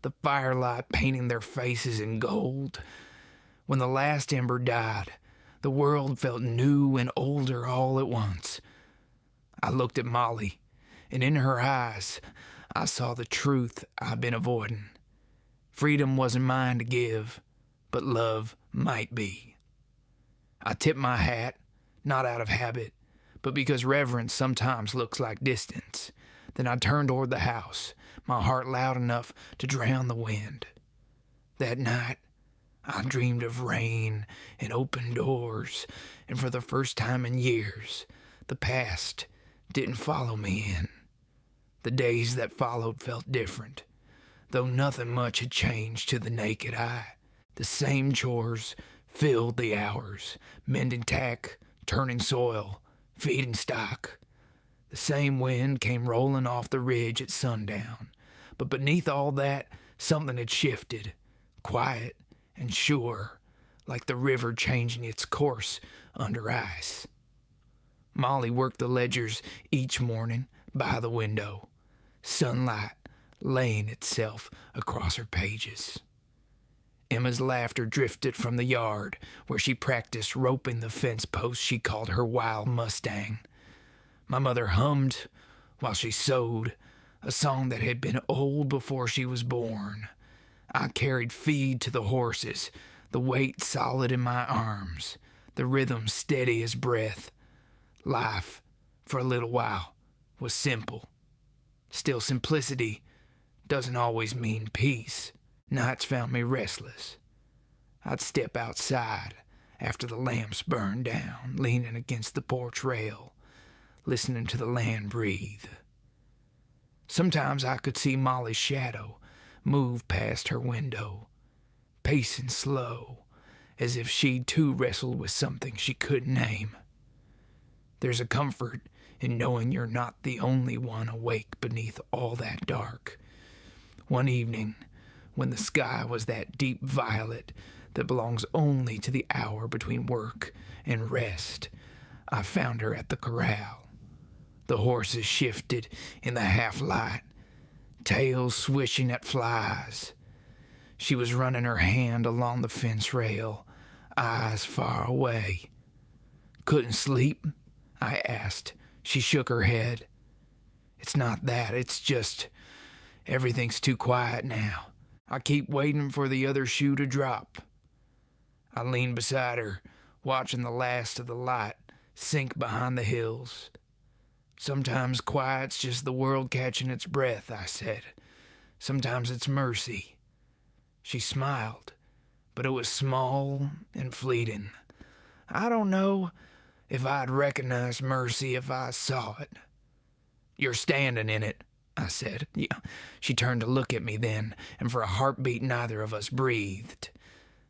the firelight painting their faces in gold. When the last ember died, the world felt new and older all at once. I looked at Molly, and in her eyes, I saw the truth I've been avoiding. Freedom wasn't mine to give, but love might be. I tipped my hat, not out of habit, but because reverence sometimes looks like distance. Then I turned toward the house, my heart loud enough to drown the wind. That night, I dreamed of rain and open doors, and for the first time in years, the past didn't follow me in. The days that followed felt different, though nothing much had changed to the naked eye. The same chores filled the hours, mending tack, turning soil, feeding stock. The same wind came rolling off the ridge at sundown, but beneath all that, something had shifted, quiet and sure, like the river changing its course under ice. Molly worked the ledgers each morning by the window. Sunlight laying itself across her pages. Emma's laughter drifted from the yard where she practiced roping the fence post she called her wild Mustang. My mother hummed while she sewed, a song that had been old before she was born. I carried feed to the horses, the weight solid in my arms, the rhythm steady as breath. Life, for a little while, was simple. Still, simplicity doesn't always mean peace. Nights found me restless. I'd step outside after the lamps burned down, leaning against the porch rail, listening to the land breathe. Sometimes I could see Molly's shadow move past her window, pacing slow, as if she too wrestled with something she couldn't name. There's a comfort in knowing you're not the only one awake beneath all that dark. One evening, when the sky was that deep violet that belongs only to the hour between work and rest, I found her at the corral. The horses shifted in the half-light, tails swishing at flies. She was running her hand along the fence rail, eyes far away. "Couldn't sleep?" I asked. She shook her head. "It's not that, it's just everything's too quiet now. I keep waiting for the other shoe to drop." I leaned beside her, watching the last of the light sink behind the hills. "Sometimes quiet's just the world catching its breath," I said. "Sometimes it's mercy." She smiled, but it was small and fleeting. I don't know if I'd recognize mercy if I saw it. "You're standing in it," I said. "Yeah." She turned to look at me then, and for a heartbeat neither of us breathed.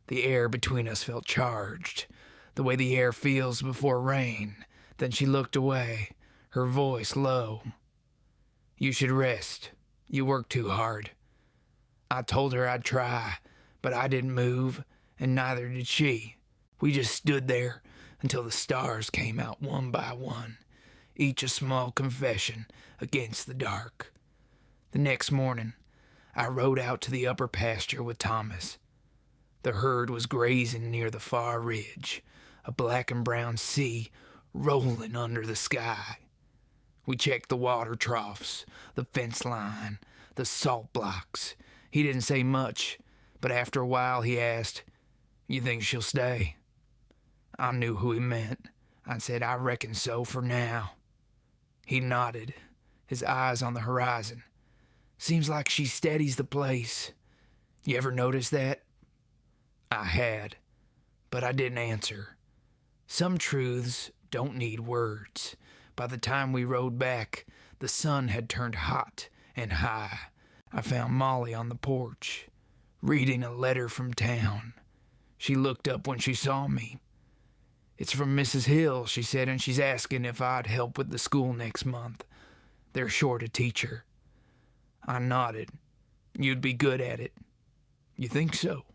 The air between us felt charged, the way the air feels before rain. Then she looked away, her voice low. "You should rest. You work too hard." I told her I'd try, but I didn't move, and neither did she. We just stood there until the stars came out one by one, each a small confession against the dark. The next morning, I rode out to the upper pasture with Thomas. The herd was grazing near the far ridge, a black and brown sea rolling under the sky. We checked the water troughs, the fence line, the salt blocks. He didn't say much, but after a while he asked, "You think she'll stay?" I knew who he meant. I said, "I reckon so for now." He nodded, his eyes on the horizon. "Seems like she steadies the place. You ever notice that?" I had, but I didn't answer. Some truths don't need words. By the time we rode back, the sun had turned hot and high. I found Molly on the porch, reading a letter from town. She looked up when she saw me. "It's from Mrs. Hill," she said, "and she's asking if I'd help with the school next month. They're short a teacher." I nodded. "You'd be good at it." "You think so?"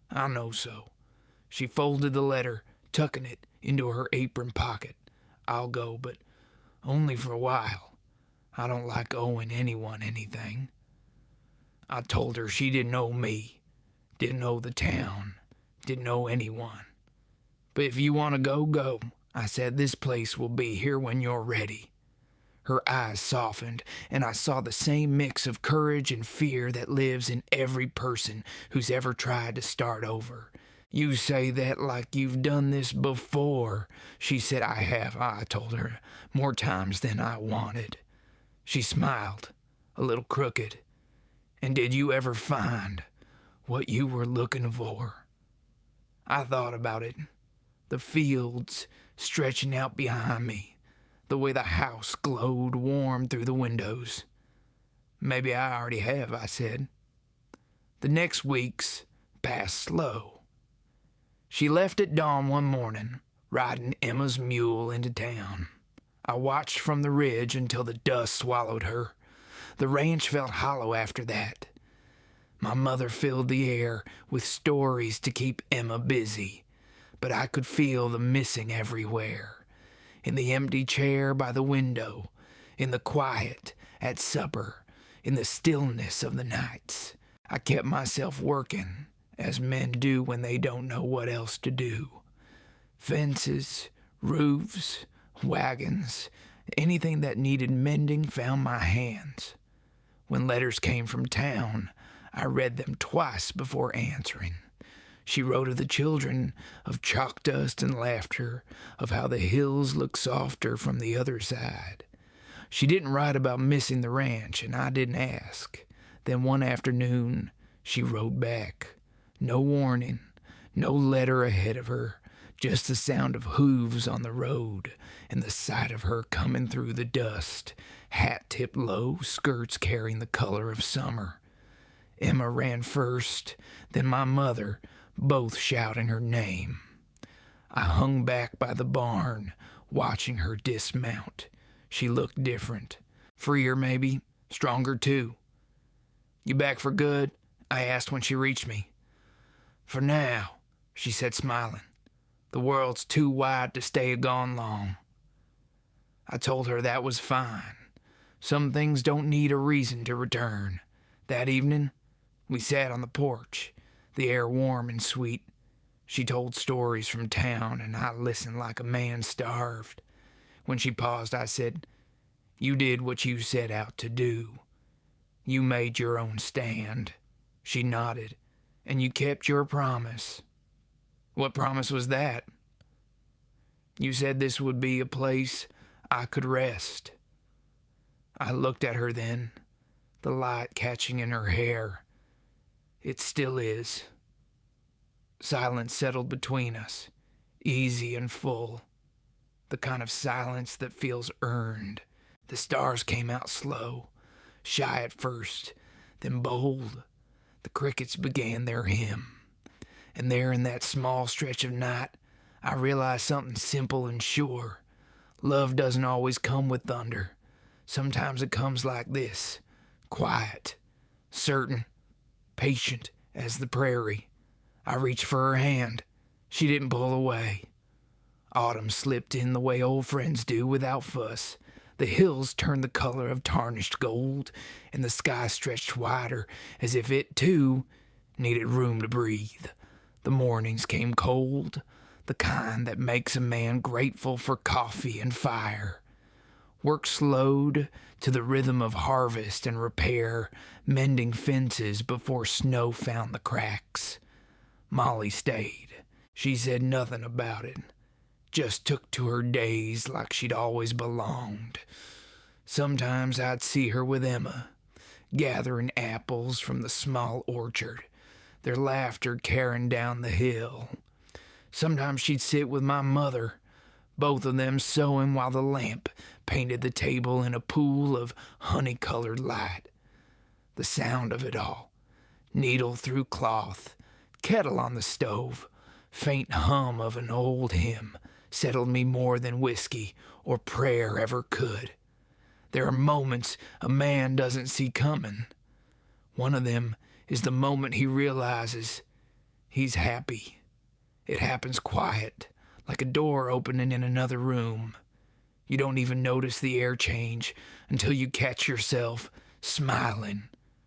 "I know so." She folded the letter, tucking it into her apron pocket. "I'll go, but only for a while. I don't like owing anyone anything." I told her she didn't owe me, didn't owe the town, didn't owe anyone. "But if you want to go, go." I said, "This place will be here when you're ready." Her eyes softened, and I saw the same mix of courage and fear that lives in every person who's ever tried to start over. "You say that like you've done this before," she said. "I have," I told her, "more times than I wanted." She smiled, a little crooked. "And did you ever find what you were looking for?" I thought about it. The fields stretching out behind me, the way the house glowed warm through the windows. "Maybe I already have," I said. The next weeks passed slow. She left at dawn one morning, riding Emma's mule into town. I watched from the ridge until the dust swallowed her. The ranch felt hollow after that. My mother filled the air with stories to keep Emma busy, but I could feel the missing everywhere. In the empty chair by the window, in the quiet at supper, In the stillness of the nights, I kept myself working, as men do when they don't know what else to do. Fences, roofs, wagons, anything that needed mending found my hands. When letters came from town, I read them twice before answering. She wrote of the children, of chalk dust and laughter, of how the hills look softer from the other side. She didn't write about missing the ranch, and I didn't ask. Then one afternoon, she wrote back. No warning, no letter ahead of her, just the sound of hooves on the road and the sight of her coming through the dust, hat tipped low, skirts carrying the color of summer. Emma ran first, then my mother, both shouting her name. I hung back by the barn, watching her dismount. She looked different. Freer, maybe. Stronger, too. "You back for good?" I asked when she reached me. "For now," she said, smiling. "The world's too wide to stay gone long." I told her that was fine. Some things don't need a reason to return. That evening, we sat on the porch, the air warm and sweet. She told stories from town, and I listened like a man starved. When she paused, I said, "You did what you set out to do. You made your own stand." She nodded. "And you kept your promise." "What promise was that?" "You said this would be a place I could rest." I looked at her then, the light catching in her hair. It still is. Silence settled between us, easy and full, the kind of silence that feels earned. The stars came out slow, shy at first, then bold. The crickets began their hymn. And there in that small stretch of night, I realized something simple and sure. Love doesn't always come with thunder. Sometimes it comes like this, quiet, certain, patient as the prairie. I reached for her hand. She didn't pull away. Autumn slipped in the way old friends do without fuss. The hills turned the color of tarnished gold, and the sky stretched wider as if it, too, needed room to breathe. The mornings came cold, the kind that makes a man grateful for coffee and fire. Work slowed to the rhythm of harvest and repair, mending fences before snow found the cracks. Molly stayed. She said nothing about it. Just took to her days like she'd always belonged. Sometimes I'd see her with Emma, gathering apples from the small orchard, their laughter carrying down the hill. Sometimes she'd sit with my mother, both of them sewing while the lamp painted the table in a pool of honey-colored light. The sound of it all, needle through cloth, kettle on the stove, faint hum of an old hymn, settled me more than whiskey or prayer ever could. There are moments a man doesn't see coming. One of them is the moment he realizes he's happy. It happens quiet, like a door opening in another room. You don't even notice the air change until you catch yourself smiling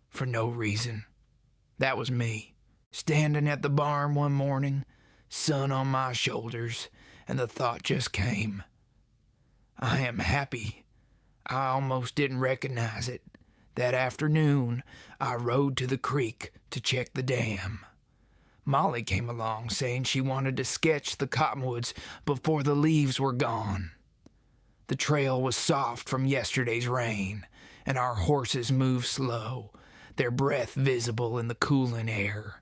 for no reason. That was me, standing at the barn one morning, sun on my shoulders, and the thought just came. I am happy. I almost didn't recognize it. That afternoon, I rode to the creek to check the dam. Molly came along saying she wanted to sketch the cottonwoods before the leaves were gone. The trail was soft from yesterday's rain, and our horses moved slow, their breath visible in the cooling air.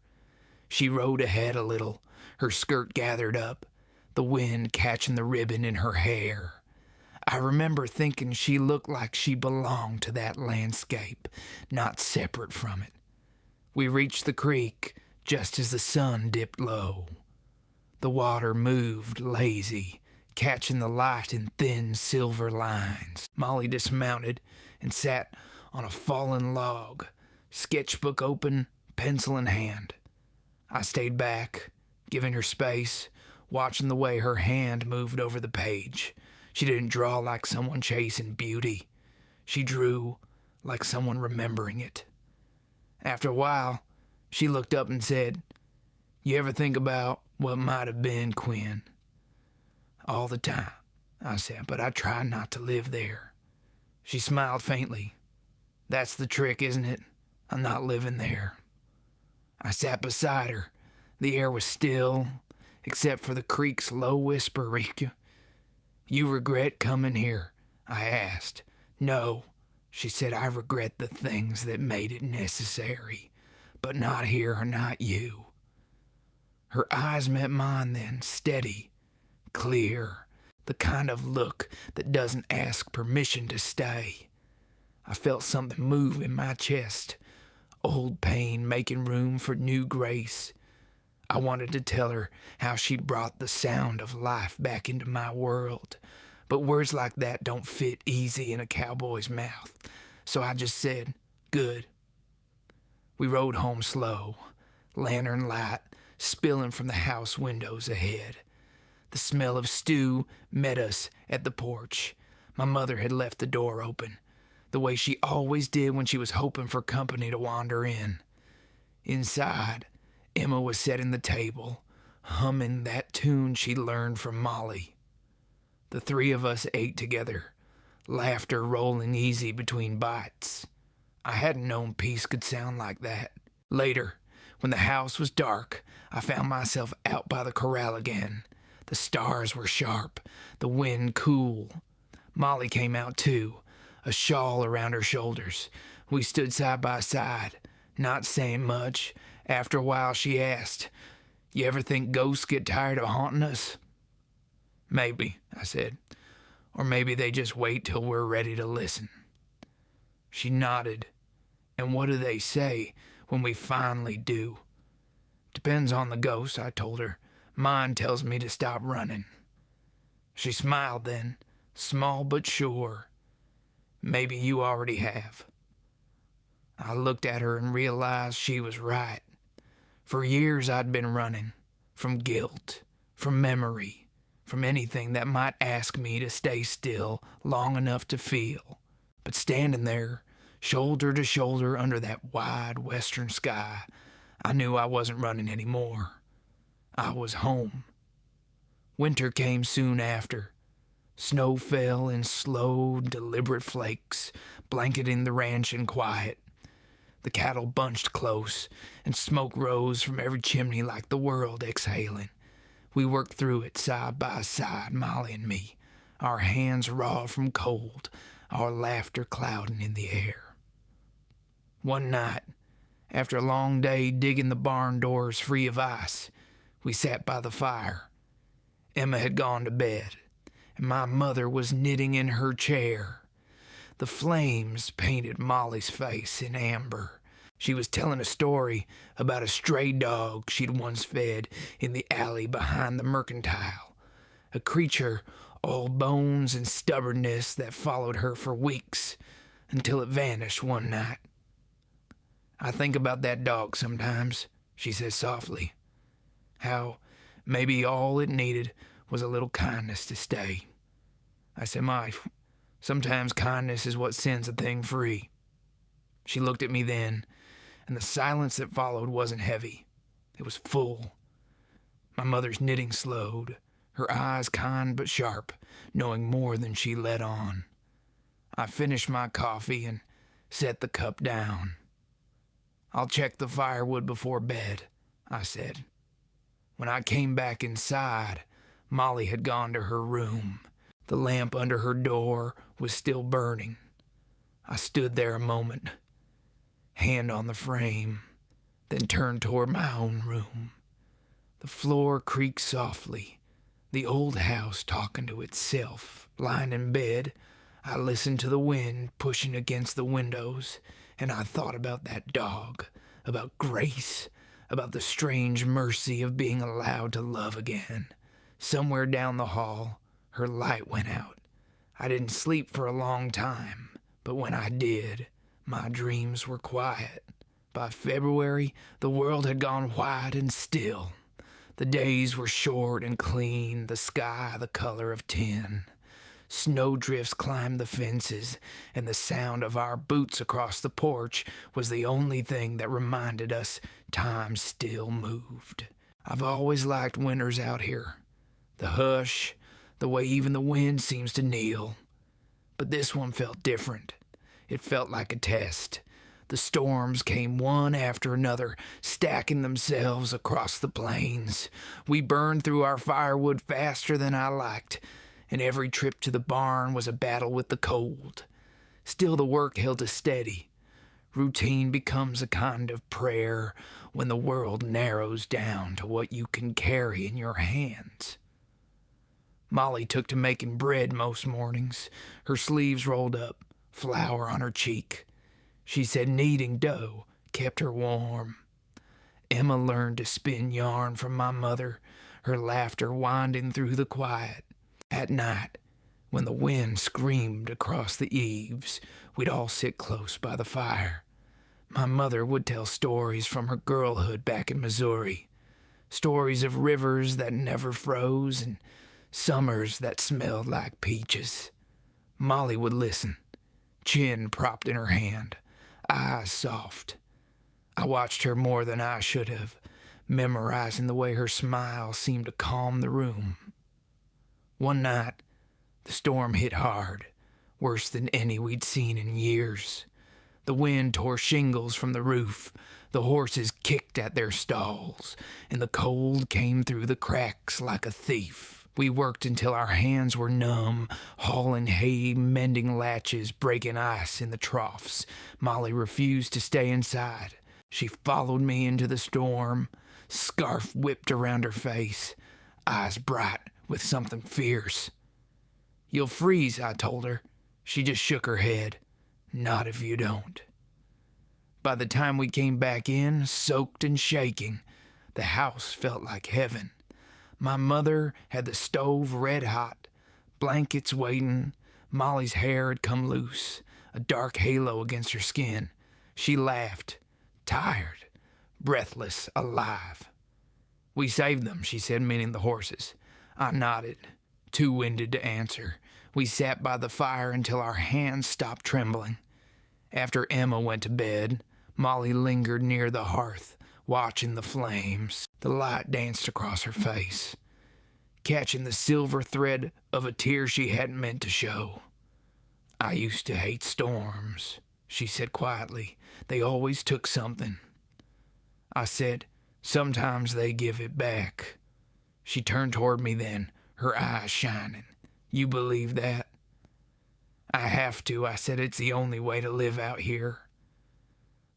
She rode ahead a little, her skirt gathered up, the wind catching the ribbon in her hair. I remember thinking she looked like she belonged to that landscape, not separate from it. We reached the creek just as the sun dipped low. The water moved lazy, catching the light in thin silver lines. Molly dismounted and sat on a fallen log, sketchbook open, pencil in hand. I stayed back, giving her space, watching the way her hand moved over the page. She didn't draw like someone chasing beauty. She drew like someone remembering it. After a while, she looked up and said, "You ever think about what might have been, Quinn?" "All the time," I said, "but I try not to live there." She smiled faintly. "That's the trick, isn't it? I'm not living there." I sat beside her. The air was still, except for the creek's low whisper. "You regret coming here?" I asked. "No," she said, "I regret the things that made it necessary, but not here, not you." Her eyes met mine then, steady, clear, the kind of look that doesn't ask permission to stay. I felt something move in my chest, old pain making room for new grace. I wanted to tell her how she brought the sound of life back into my world, but words like that don't fit easy in a cowboy's mouth, so I just said, "Good." We rode home slow, lantern light spilling from the house windows ahead. The smell of stew met us at the porch. My mother had left the door open, the way she always did when she was hoping for company to wander in. Inside, Emma was setting the table, humming that tune she'd learned from Molly. The three of us ate together, laughter rolling easy between bites. I hadn't known peace could sound like that. Later, when the house was dark, I found myself out by the corral again. The stars were sharp, the wind cool. Molly came out too, a shawl around her shoulders. We stood side by side, not saying much. After a while she asked, "You ever think ghosts get tired of haunting us?" "Maybe," I said. "Or maybe they just wait till we're ready to listen." She nodded. "And what do they say when we finally do?" "Depends on the ghost," I told her. "Mine tells me to stop running." She smiled then, small but sure. "Maybe you already have." I looked at her and realized she was right. For years I'd been running, from guilt, from memory, from anything that might ask me to stay still long enough to feel. But standing there, shoulder to shoulder under that wide western sky, I knew I wasn't running anymore. I was home. Winter came soon after. Snow fell in slow, deliberate flakes, blanketing the ranch in quiet. The cattle bunched close, and smoke rose from every chimney like the world exhaling. We worked through it side by side, Molly and me, our hands raw from cold, our laughter clouding in the air. One night, after a long day digging the barn doors free of ice, we sat by the fire. Emma had gone to bed, and my mother was knitting in her chair. The flames painted Molly's face in amber. She was telling a story about a stray dog she'd once fed in the alley behind the mercantile, a creature all bones and stubbornness that followed her for weeks until it vanished one night. "I think about that dog sometimes," she said softly. "How maybe all it needed was a little kindness to stay." I said, "My, sometimes kindness is what sends a thing free." She looked at me then, and the silence that followed wasn't heavy. It was full. My mother's knitting slowed, her eyes kind but sharp, knowing more than she let on. I finished my coffee and set the cup down. "I'll check the firewood before bed," I said. When I came back inside, Molly had gone to her room. The lamp under her door was still burning. I stood there a moment, hand on the frame, then turned toward my own room. The floor creaked softly, the old house talking to itself. Lying in bed, I listened to the wind pushing against the windows, and I thought about that dog, about grace, about the strange mercy of being allowed to love again. Somewhere down the hall, her light went out. I didn't sleep for a long time, but when I did, my dreams were quiet. By February, the world had gone white and still. The days were short and clean, the sky the color of tin. Snowdrifts climbed the fences, and the sound of our boots across the porch was the only thing that reminded us time still moved. I've always liked winters out here. The hush, the way even the wind seems to kneel. But this one felt different. It felt like a test. The storms came one after another, stacking themselves across the plains. We burned through our firewood faster than I liked, and every trip to the barn was a battle with the cold. Still, the work held us steady. Routine becomes a kind of prayer when the world narrows down to what you can carry in your hands. Molly took to making bread most mornings, her sleeves rolled up, flour on her cheek. She said kneading dough kept her warm. Emma learned to spin yarn from my mother, her laughter winding through the quiet. At night, when the wind screamed across the eaves, we'd all sit close by the fire. My mother would tell stories from her girlhood back in Missouri, stories of rivers that never froze and summers that smelled like peaches. Molly would listen, chin propped in her hand, eyes soft. I watched her more than I should have, memorizing the way her smile seemed to calm the room. One night, the storm hit hard, worse than any we'd seen in years. The wind tore shingles from the roof, the horses kicked at their stalls, and the cold came through the cracks like a thief. We worked until our hands were numb, hauling hay, mending latches, breaking ice in the troughs. Molly refused to stay inside. She followed me into the storm, scarf whipped around her face, eyes bright with something fierce. "You'll freeze," I told her. She just shook her head. "Not if you don't." By the time we came back in, soaked and shaking, the house felt like heaven. My mother had the stove red hot, blankets waiting. Molly's hair had come loose, a dark halo against her skin. She laughed, tired, breathless, alive. "We saved them," she said, meaning the horses. I nodded, too winded to answer. We sat by the fire until our hands stopped trembling. After Emma went to bed, Molly lingered near the hearth, watching the flames. The light danced across her face, catching the silver thread of a tear she hadn't meant to show. "I used to hate storms," she said quietly. "They always took something." I said, "Sometimes they give it back." She turned toward me then, her eyes shining. "You believe that?" "I have to," I said. "It's the only way to live out here."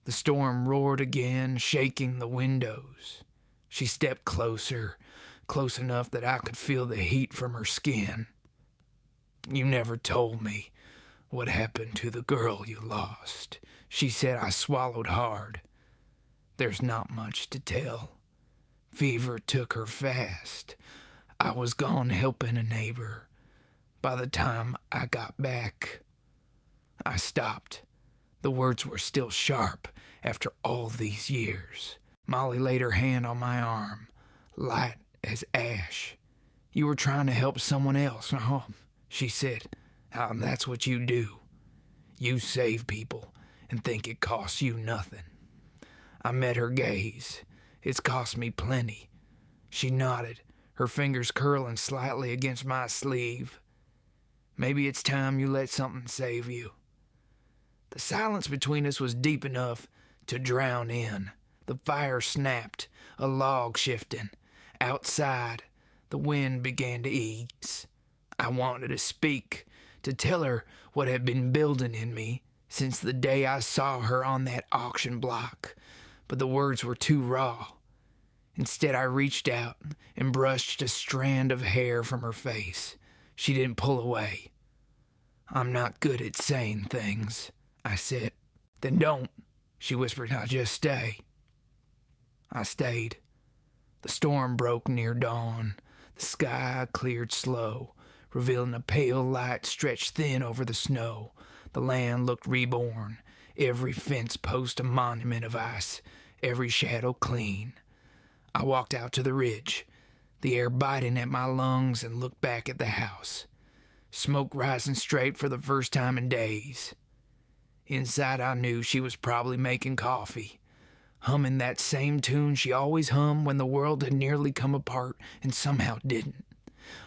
The storm roared again, shaking the windows. She stepped closer, close enough that I could feel the heat from her skin. "You never told me what happened to the girl you lost," she said. I swallowed hard. "There's not much to tell. Fever took her fast. I was gone helping a neighbor. By the time I got back..." I stopped. The words were still sharp after all these years. Molly laid her hand on my arm, light as ash. "You were trying to help someone else, huh?" she said. "That's what you do. You save people and think it costs you nothing." I met her gaze. "It's cost me plenty." She nodded, her fingers curling slightly against my sleeve. "Maybe it's time you let something save you." The silence between us was deep enough to drown in. The fire snapped, a log shifting. Outside, the wind began to ease. I wanted to speak, to tell her what had been building in me since the day I saw her on that auction block, but the words were too raw. Instead, I reached out and brushed a strand of hair from her face. She didn't pull away. "I'm not good at saying things," I said. "Then don't," she whispered. "I'll just stay." I stayed. The storm broke near dawn. The sky cleared slow, revealing a pale light stretched thin over the snow. The land looked reborn, every fence post a monument of ice, every shadow clean. I walked out to the ridge, the air biting at my lungs, and looked back at the house. smoke rising straight for the first time in days. Inside I knew she was probably making coffee, humming that same tune she always hummed when the world had nearly come apart and somehow didn't.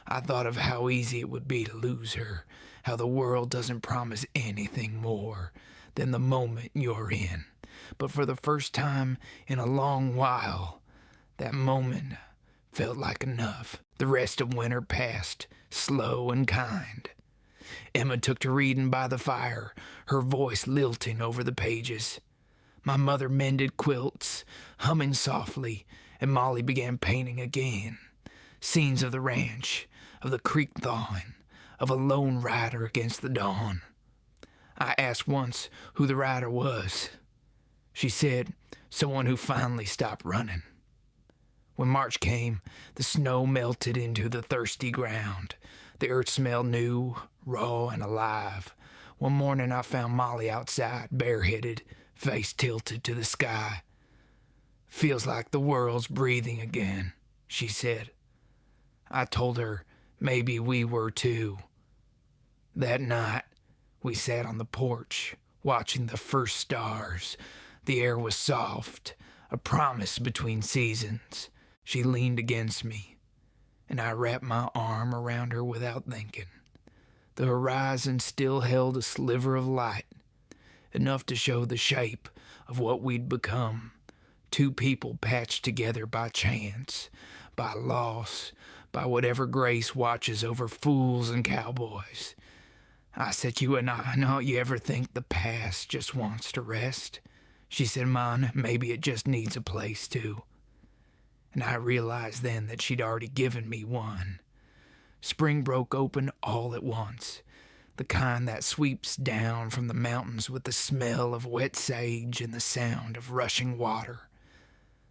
I thought of how easy it would be to lose her, how the world doesn't promise anything more than the moment you're in. But for the first time in a long while, that moment felt like enough. The rest of winter passed, slow and kind. Emma took to reading by the fire, her voice lilting over the pages. My mother mended quilts, humming softly, and Molly began painting again. Scenes of the ranch, of the creek thawing, of a lone rider against the dawn. I asked once who the rider was. She said, someone who finally stopped running. When March came, the snow melted into the thirsty ground. The earth smelled new, raw, and alive. One morning I found Molly outside, bareheaded, face tilted to the sky. Feels like the world's breathing again, she said. I told her maybe we were too. That night, we sat on the porch, watching the first stars. The air was soft, a promise between seasons. She leaned against me, and I wrapped my arm around her without thinking. The horizon still held a sliver of light, enough to show the shape of what we'd become. Two people patched together by chance, by loss, by whatever grace watches over fools and cowboys. I said, you and I, don't you ever think the past just wants to rest? She said, mine, maybe it just needs a place too. And I realized then that she'd already given me one. Spring broke open all at once, the kind that sweeps down from the mountains with the smell of wet sage and the sound of rushing water.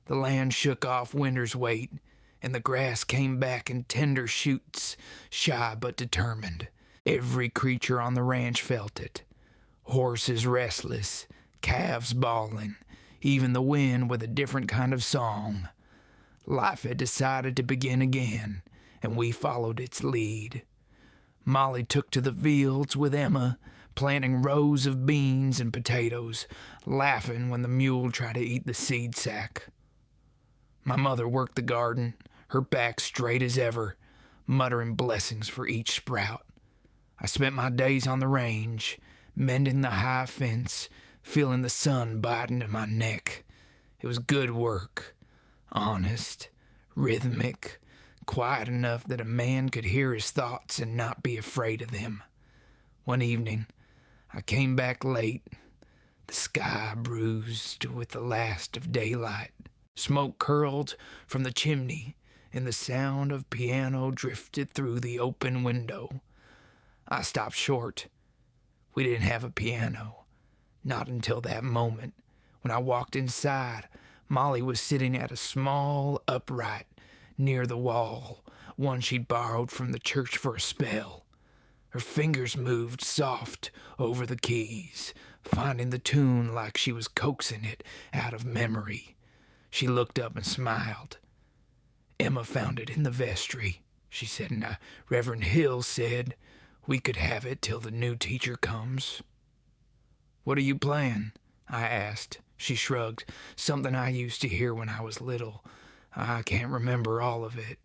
The land shook off winter's weight, and the grass came back in tender shoots, shy but determined. Every creature on the ranch felt it. Horses restless, calves bawling, even the wind with a different kind of song. Life had decided to begin again, and we followed its lead. Molly took to the fields with Emma, planting rows of beans and potatoes, laughing when the mule tried to eat the seed sack. My mother worked the garden, her back straight as ever, muttering blessings for each sprout. I spent my days on the range, mending the high fence, feeling the sun biting in my neck. It was good work, honest, rhythmic, quiet enough that a man could hear his thoughts and not be afraid of them. One evening, I came back late, the sky bruised with the last of daylight. Smoke curled from the chimney, and the sound of piano drifted through the open window. I stopped short. We didn't have a piano. Not until that moment. When I walked inside, Molly was sitting at a small upright near the wall, one she'd borrowed from the church for a spell. Her fingers moved soft over the keys, finding the tune like she was coaxing it out of memory. She looked up and smiled. Emma found it in the vestry, she said, and Reverend Hill said we could have it till the new teacher comes. What are you playing? I asked. She shrugged. Something I used to hear when I was little. I can't remember all of it.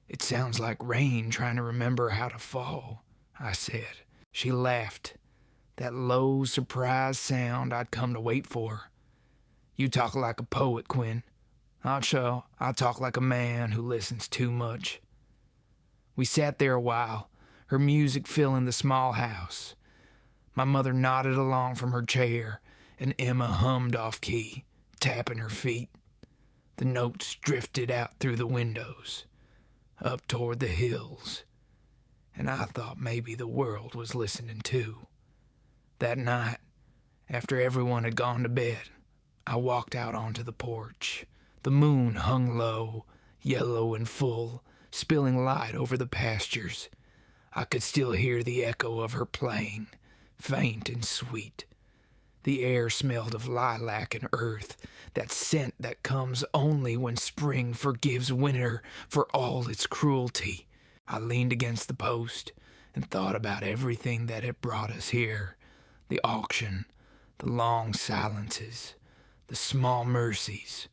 It sounds like rain trying to remember how to fall, I said. She laughed. That low, surprised sound I'd come to wait for. You talk like a poet, Quinn. I talk like a man who listens too much. We sat there a while, her music filling the small house. My mother nodded along from her chair, and Emma hummed off-key, tapping her feet. The notes drifted out through the windows, up toward the hills, and I thought maybe the world was listening too. That night, after everyone had gone to bed, I walked out onto the porch. The moon hung low, yellow and full, spilling light over the pastures. I could still hear the echo of her playing, faint and sweet. The air smelled of lilac and earth, that scent that comes only when spring forgives winter for all its cruelty. I leaned against the post, and thought about everything that had brought us here. The auction, the long silences, the small mercies.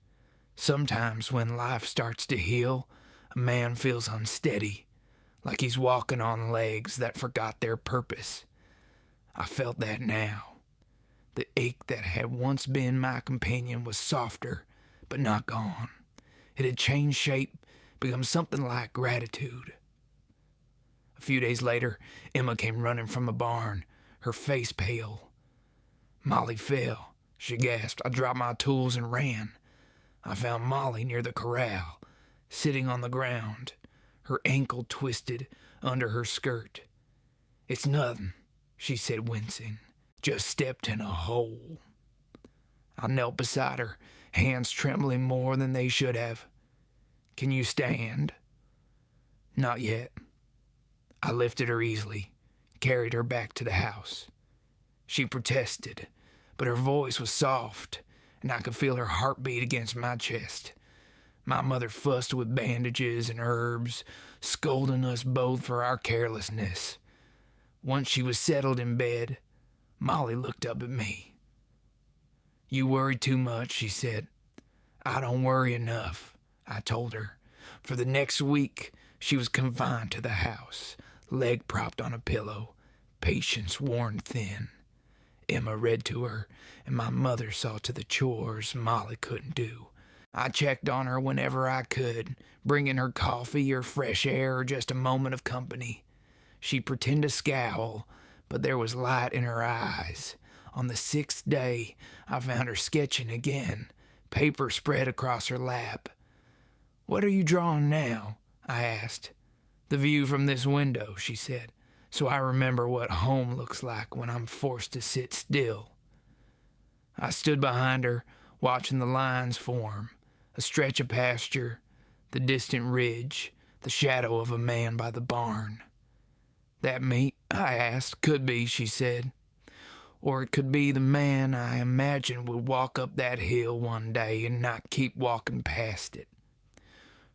Sometimes when life starts to heal, a man feels unsteady, like he's walking on legs that forgot their purpose. I felt that now. The ache that had once been my companion was softer, but not gone. It had changed shape, become something like gratitude. A few days later, Emma came running from the barn, her face pale. "Molly fell," she gasped. "I dropped my tools and ran. I found Molly near the corral, sitting on the ground, her ankle twisted under her skirt. "It's nothing," she said, wincing. "Just stepped in a hole." I knelt beside her, hands trembling more than they should have. "Can you stand?" "Not yet." I lifted her easily, carried her back to the house. She protested, but her voice was soft, and I could feel her heartbeat against my chest. My mother fussed with bandages and herbs, scolding us both for our carelessness. Once she was settled in bed, Molly looked up at me. "You worry too much," she said. "I don't worry enough," I told her. For the next week, she was confined to the house, leg propped on a pillow, patience worn thin. Emma read to her, and my mother saw to the chores Molly couldn't do. I checked on her whenever I could, bringing her coffee or fresh air or just a moment of company. She'd pretend to scowl, but there was light in her eyes. On the 6th day, I found her sketching again, paper spread across her lap. "What are you drawing now?" I asked. "The view from this window," she said, "so I remember what home looks like when I'm forced to sit still." I stood behind her, watching the lines form, a stretch of pasture, the distant ridge, the shadow of a man by the barn. "That me?" I asked. "Could be," she said. "Or it could be the man I imagined would walk up that hill one day and not keep walking past it."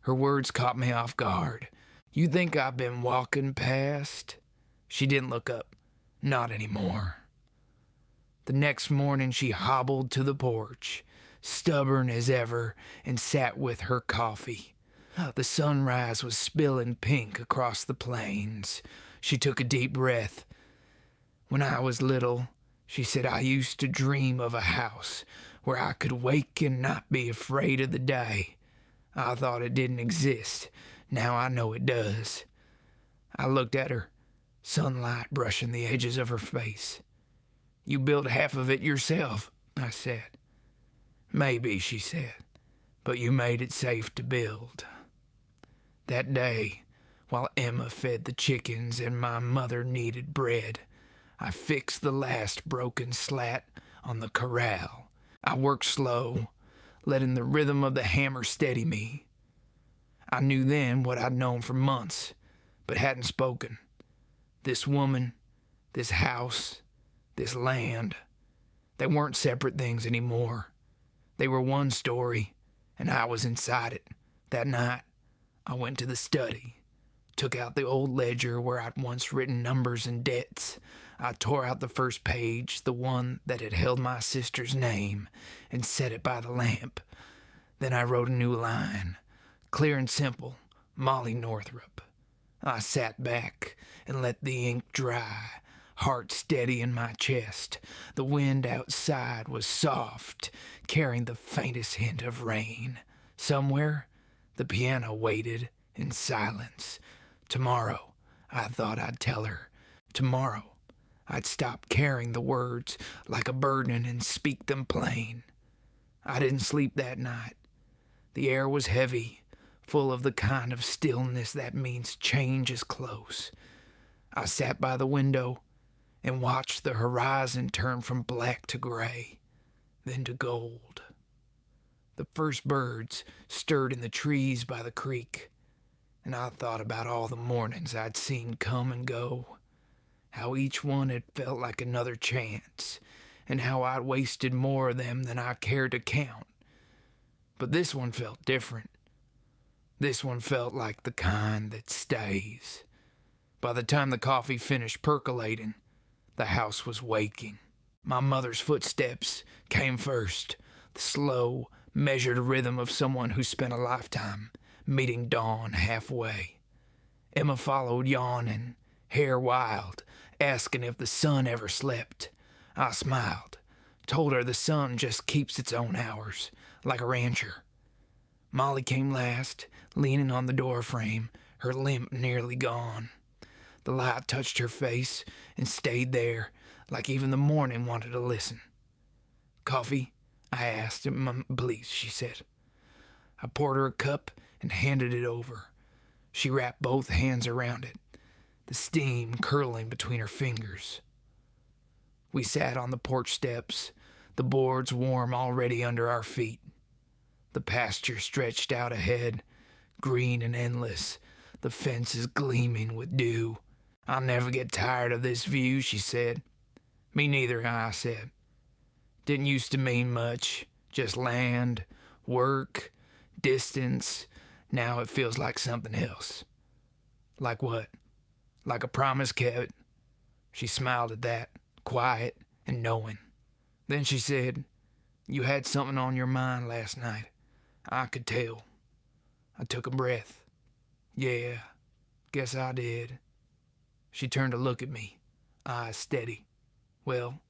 Her words caught me off guard. "You think I've been walking past?" She didn't look up. Not anymore. The next morning she hobbled to the porch, stubborn as ever, and sat with her coffee. The sunrise was spilling pink across the plains. She took a deep breath. "When I was little," she said, "I used to dream of a house where I could wake and not be afraid of the day. I thought it didn't exist. Now I know it does." I looked at her, sunlight brushing the edges of her face. "You built half of it yourself," I said. "Maybe," she said, "but you made it safe to build." That day, while Emma fed the chickens and my mother kneaded bread, I fixed the last broken slat on the corral. I worked slow, letting the rhythm of the hammer steady me. I knew then what I'd known for months, but hadn't spoken. This woman, this house, this land, they weren't separate things anymore. They were one story, and I was inside it. That night, I went to the study, took out the old ledger where I'd once written numbers and debts. I tore out the first page, the one that had held my sister's name, and set it by the lamp. Then I wrote a new line, clear and simple, Molly Northrup. I sat back and let the ink dry, heart steady in my chest. The wind outside was soft, carrying the faintest hint of rain. Somewhere, the piano waited in silence. Tomorrow, I thought I'd tell her. Tomorrow, I'd stop carrying the words like a burden and speak them plain. I didn't sleep that night. The air was heavy, full of the kind of stillness that means change is close. I sat by the window and watched the horizon turn from black to gray, then to gold. The first birds stirred in the trees by the creek, and I thought about all the mornings I'd seen come and go, how each one had felt like another chance, and how I'd wasted more of them than I cared to count. But this one felt different. This one felt like the kind that stays. By the time the coffee finished percolating, the house was waking. My mother's footsteps came first, the slow, measured rhythm of someone who spent a lifetime meeting dawn halfway. Emma followed, yawning, hair wild, asking if the sun ever slept. I smiled, told her the sun just keeps its own hours, like a rancher. Molly came last, leaning on the door frame, her limp nearly gone. The light touched her face and stayed there, like even the morning wanted to listen. "Coffee?" I asked. "Please," she said. I poured her a cup and handed it over. She wrapped both hands around it, the steam curling between her fingers. We sat on the porch steps, the boards warm already under our feet. The pasture stretched out ahead, green and endless, the fences gleaming with dew. "I'll never get tired of this view," she said. "Me neither," I said. "Didn't used to mean much, just land, work, distance. Now it feels like something else." "Like what?" "Like a promise kept." She smiled at that, quiet and knowing. Then she said, "You had something on your mind last night. I could tell." I took a breath. "Yeah, guess I did." She turned to look at me, eyes steady. "Well,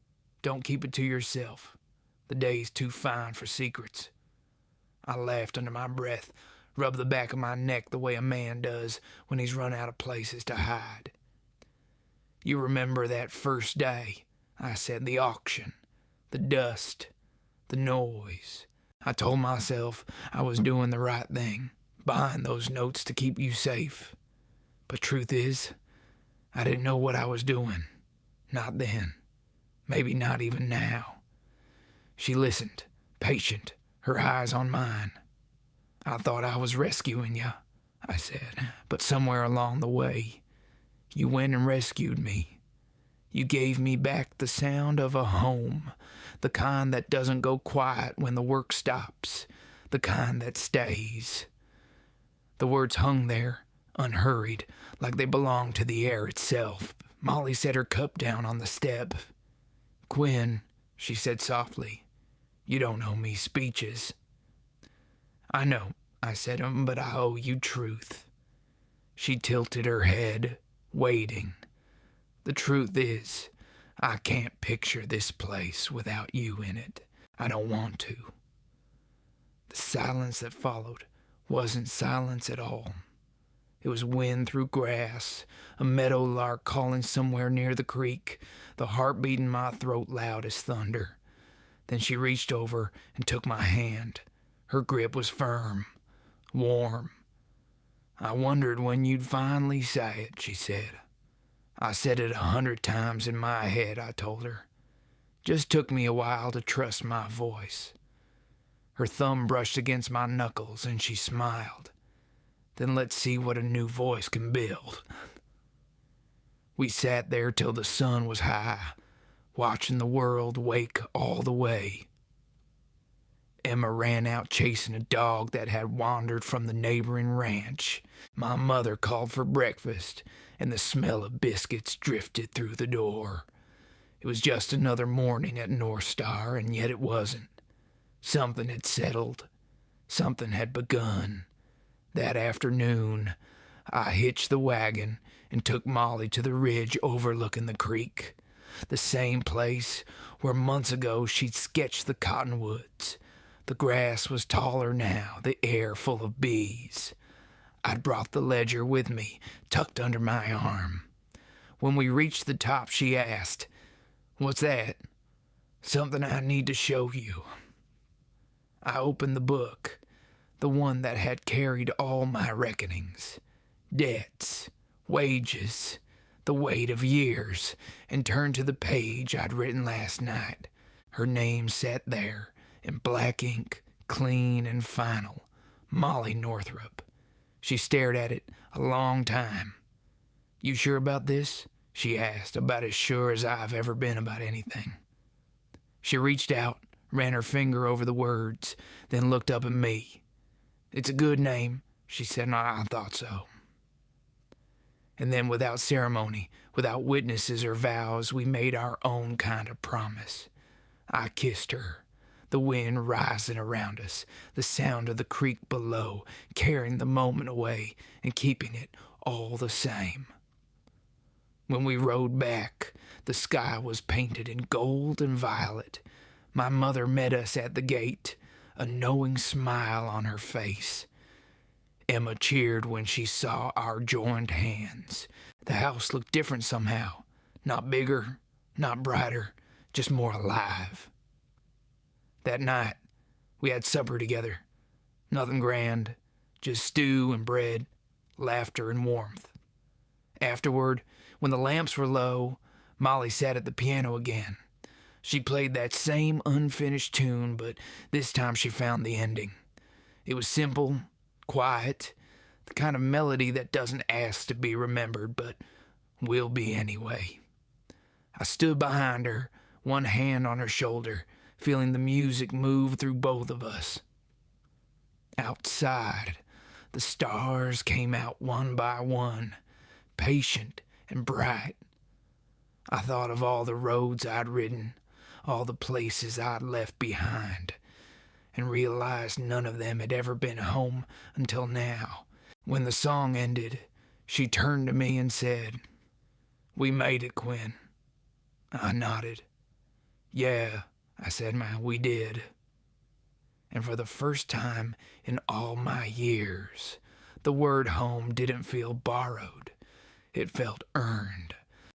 don't keep it to yourself. The day's too fine for secrets." I laughed under my breath, rubbed the back of my neck the way a man does when he's run out of places to hide. "You remember that first day," I said, "the auction, the dust, the noise. I told myself I was doing the right thing, buying those notes to keep you safe. But truth is, I didn't know what I was doing. Not then. Maybe not even now." She listened, patient, her eyes on mine. "I thought I was rescuing you," I said, "but somewhere along the way, you went and rescued me. You gave me back the sound of a home, the kind that doesn't go quiet when the work stops, the kind that stays." The words hung there, unhurried, like they belonged to the air itself. Molly set her cup down on the step. "Quinn," she said softly, "you don't owe me speeches." "I know," I said, "but I owe you truth." She tilted her head, waiting. "The truth is, I can't picture this place without you in it. I don't want to." The silence that followed wasn't silence at all. It was wind through grass, a meadow lark calling somewhere near the creek, the heartbeat in my throat loud as thunder. Then she reached over and took my hand. Her grip was firm, warm. "I wondered when you'd finally say it," she said. "I said it 100 times in my head," I told her. "Just took me a while to trust my voice." Her thumb brushed against my knuckles and she smiled. "Then let's see what a new voice can build." We sat there till the sun was high, watching the world wake all the way. Emma ran out chasing a dog that had wandered from the neighboring ranch. My mother called for breakfast, and the smell of biscuits drifted through the door. It was just another morning at North Star, and yet it wasn't. Something had settled. Something had begun. That afternoon, I hitched the wagon and took Molly to the ridge overlooking the creek, the same place where months ago she'd sketched the cottonwoods. The grass was taller now, the air full of bees. I'd brought the ledger with me, tucked under my arm. When we reached the top, she asked, "What's that?" "Something I need to show you." I opened the book, the one that had carried all my reckonings, debts, wages, the weight of years, and turned to the page I'd written last night. Her name sat there, in black ink, clean and final, Molly Northrup. She stared at it a long time. "You sure about this?" she asked, about as sure as I've ever been about anything. She reached out, ran her finger over the words, then looked up at me. "It's a good name," she said, and I thought so. And then without ceremony, without witnesses or vows, we made our own kind of promise. I kissed her, the wind rising around us, the sound of the creek below, carrying the moment away and keeping it all the same. When we rode back, the sky was painted in gold and violet. My mother met us at the gate, a knowing smile on her face. Emma cheered when she saw our joined hands. The house looked different somehow. Not bigger, not brighter, just more alive. That night, we had supper together. Nothing grand, just stew and bread, laughter and warmth. Afterward, when the lamps were low, Molly sat at the piano again. She played that same unfinished tune, but this time she found the ending. It was simple, quiet, the kind of melody that doesn't ask to be remembered, but will be anyway. I stood behind her, one hand on her shoulder, feeling the music move through both of us. Outside, the stars came out one by one, patient and bright. I thought of all the roads I'd ridden, all the places I'd left behind, and realized none of them had ever been home until now. When the song ended, she turned to me and said, "We made it, Quinn." I nodded. "Yeah," I said, "man, we did." And for the first time in all my years, the word home didn't feel borrowed. It felt earned.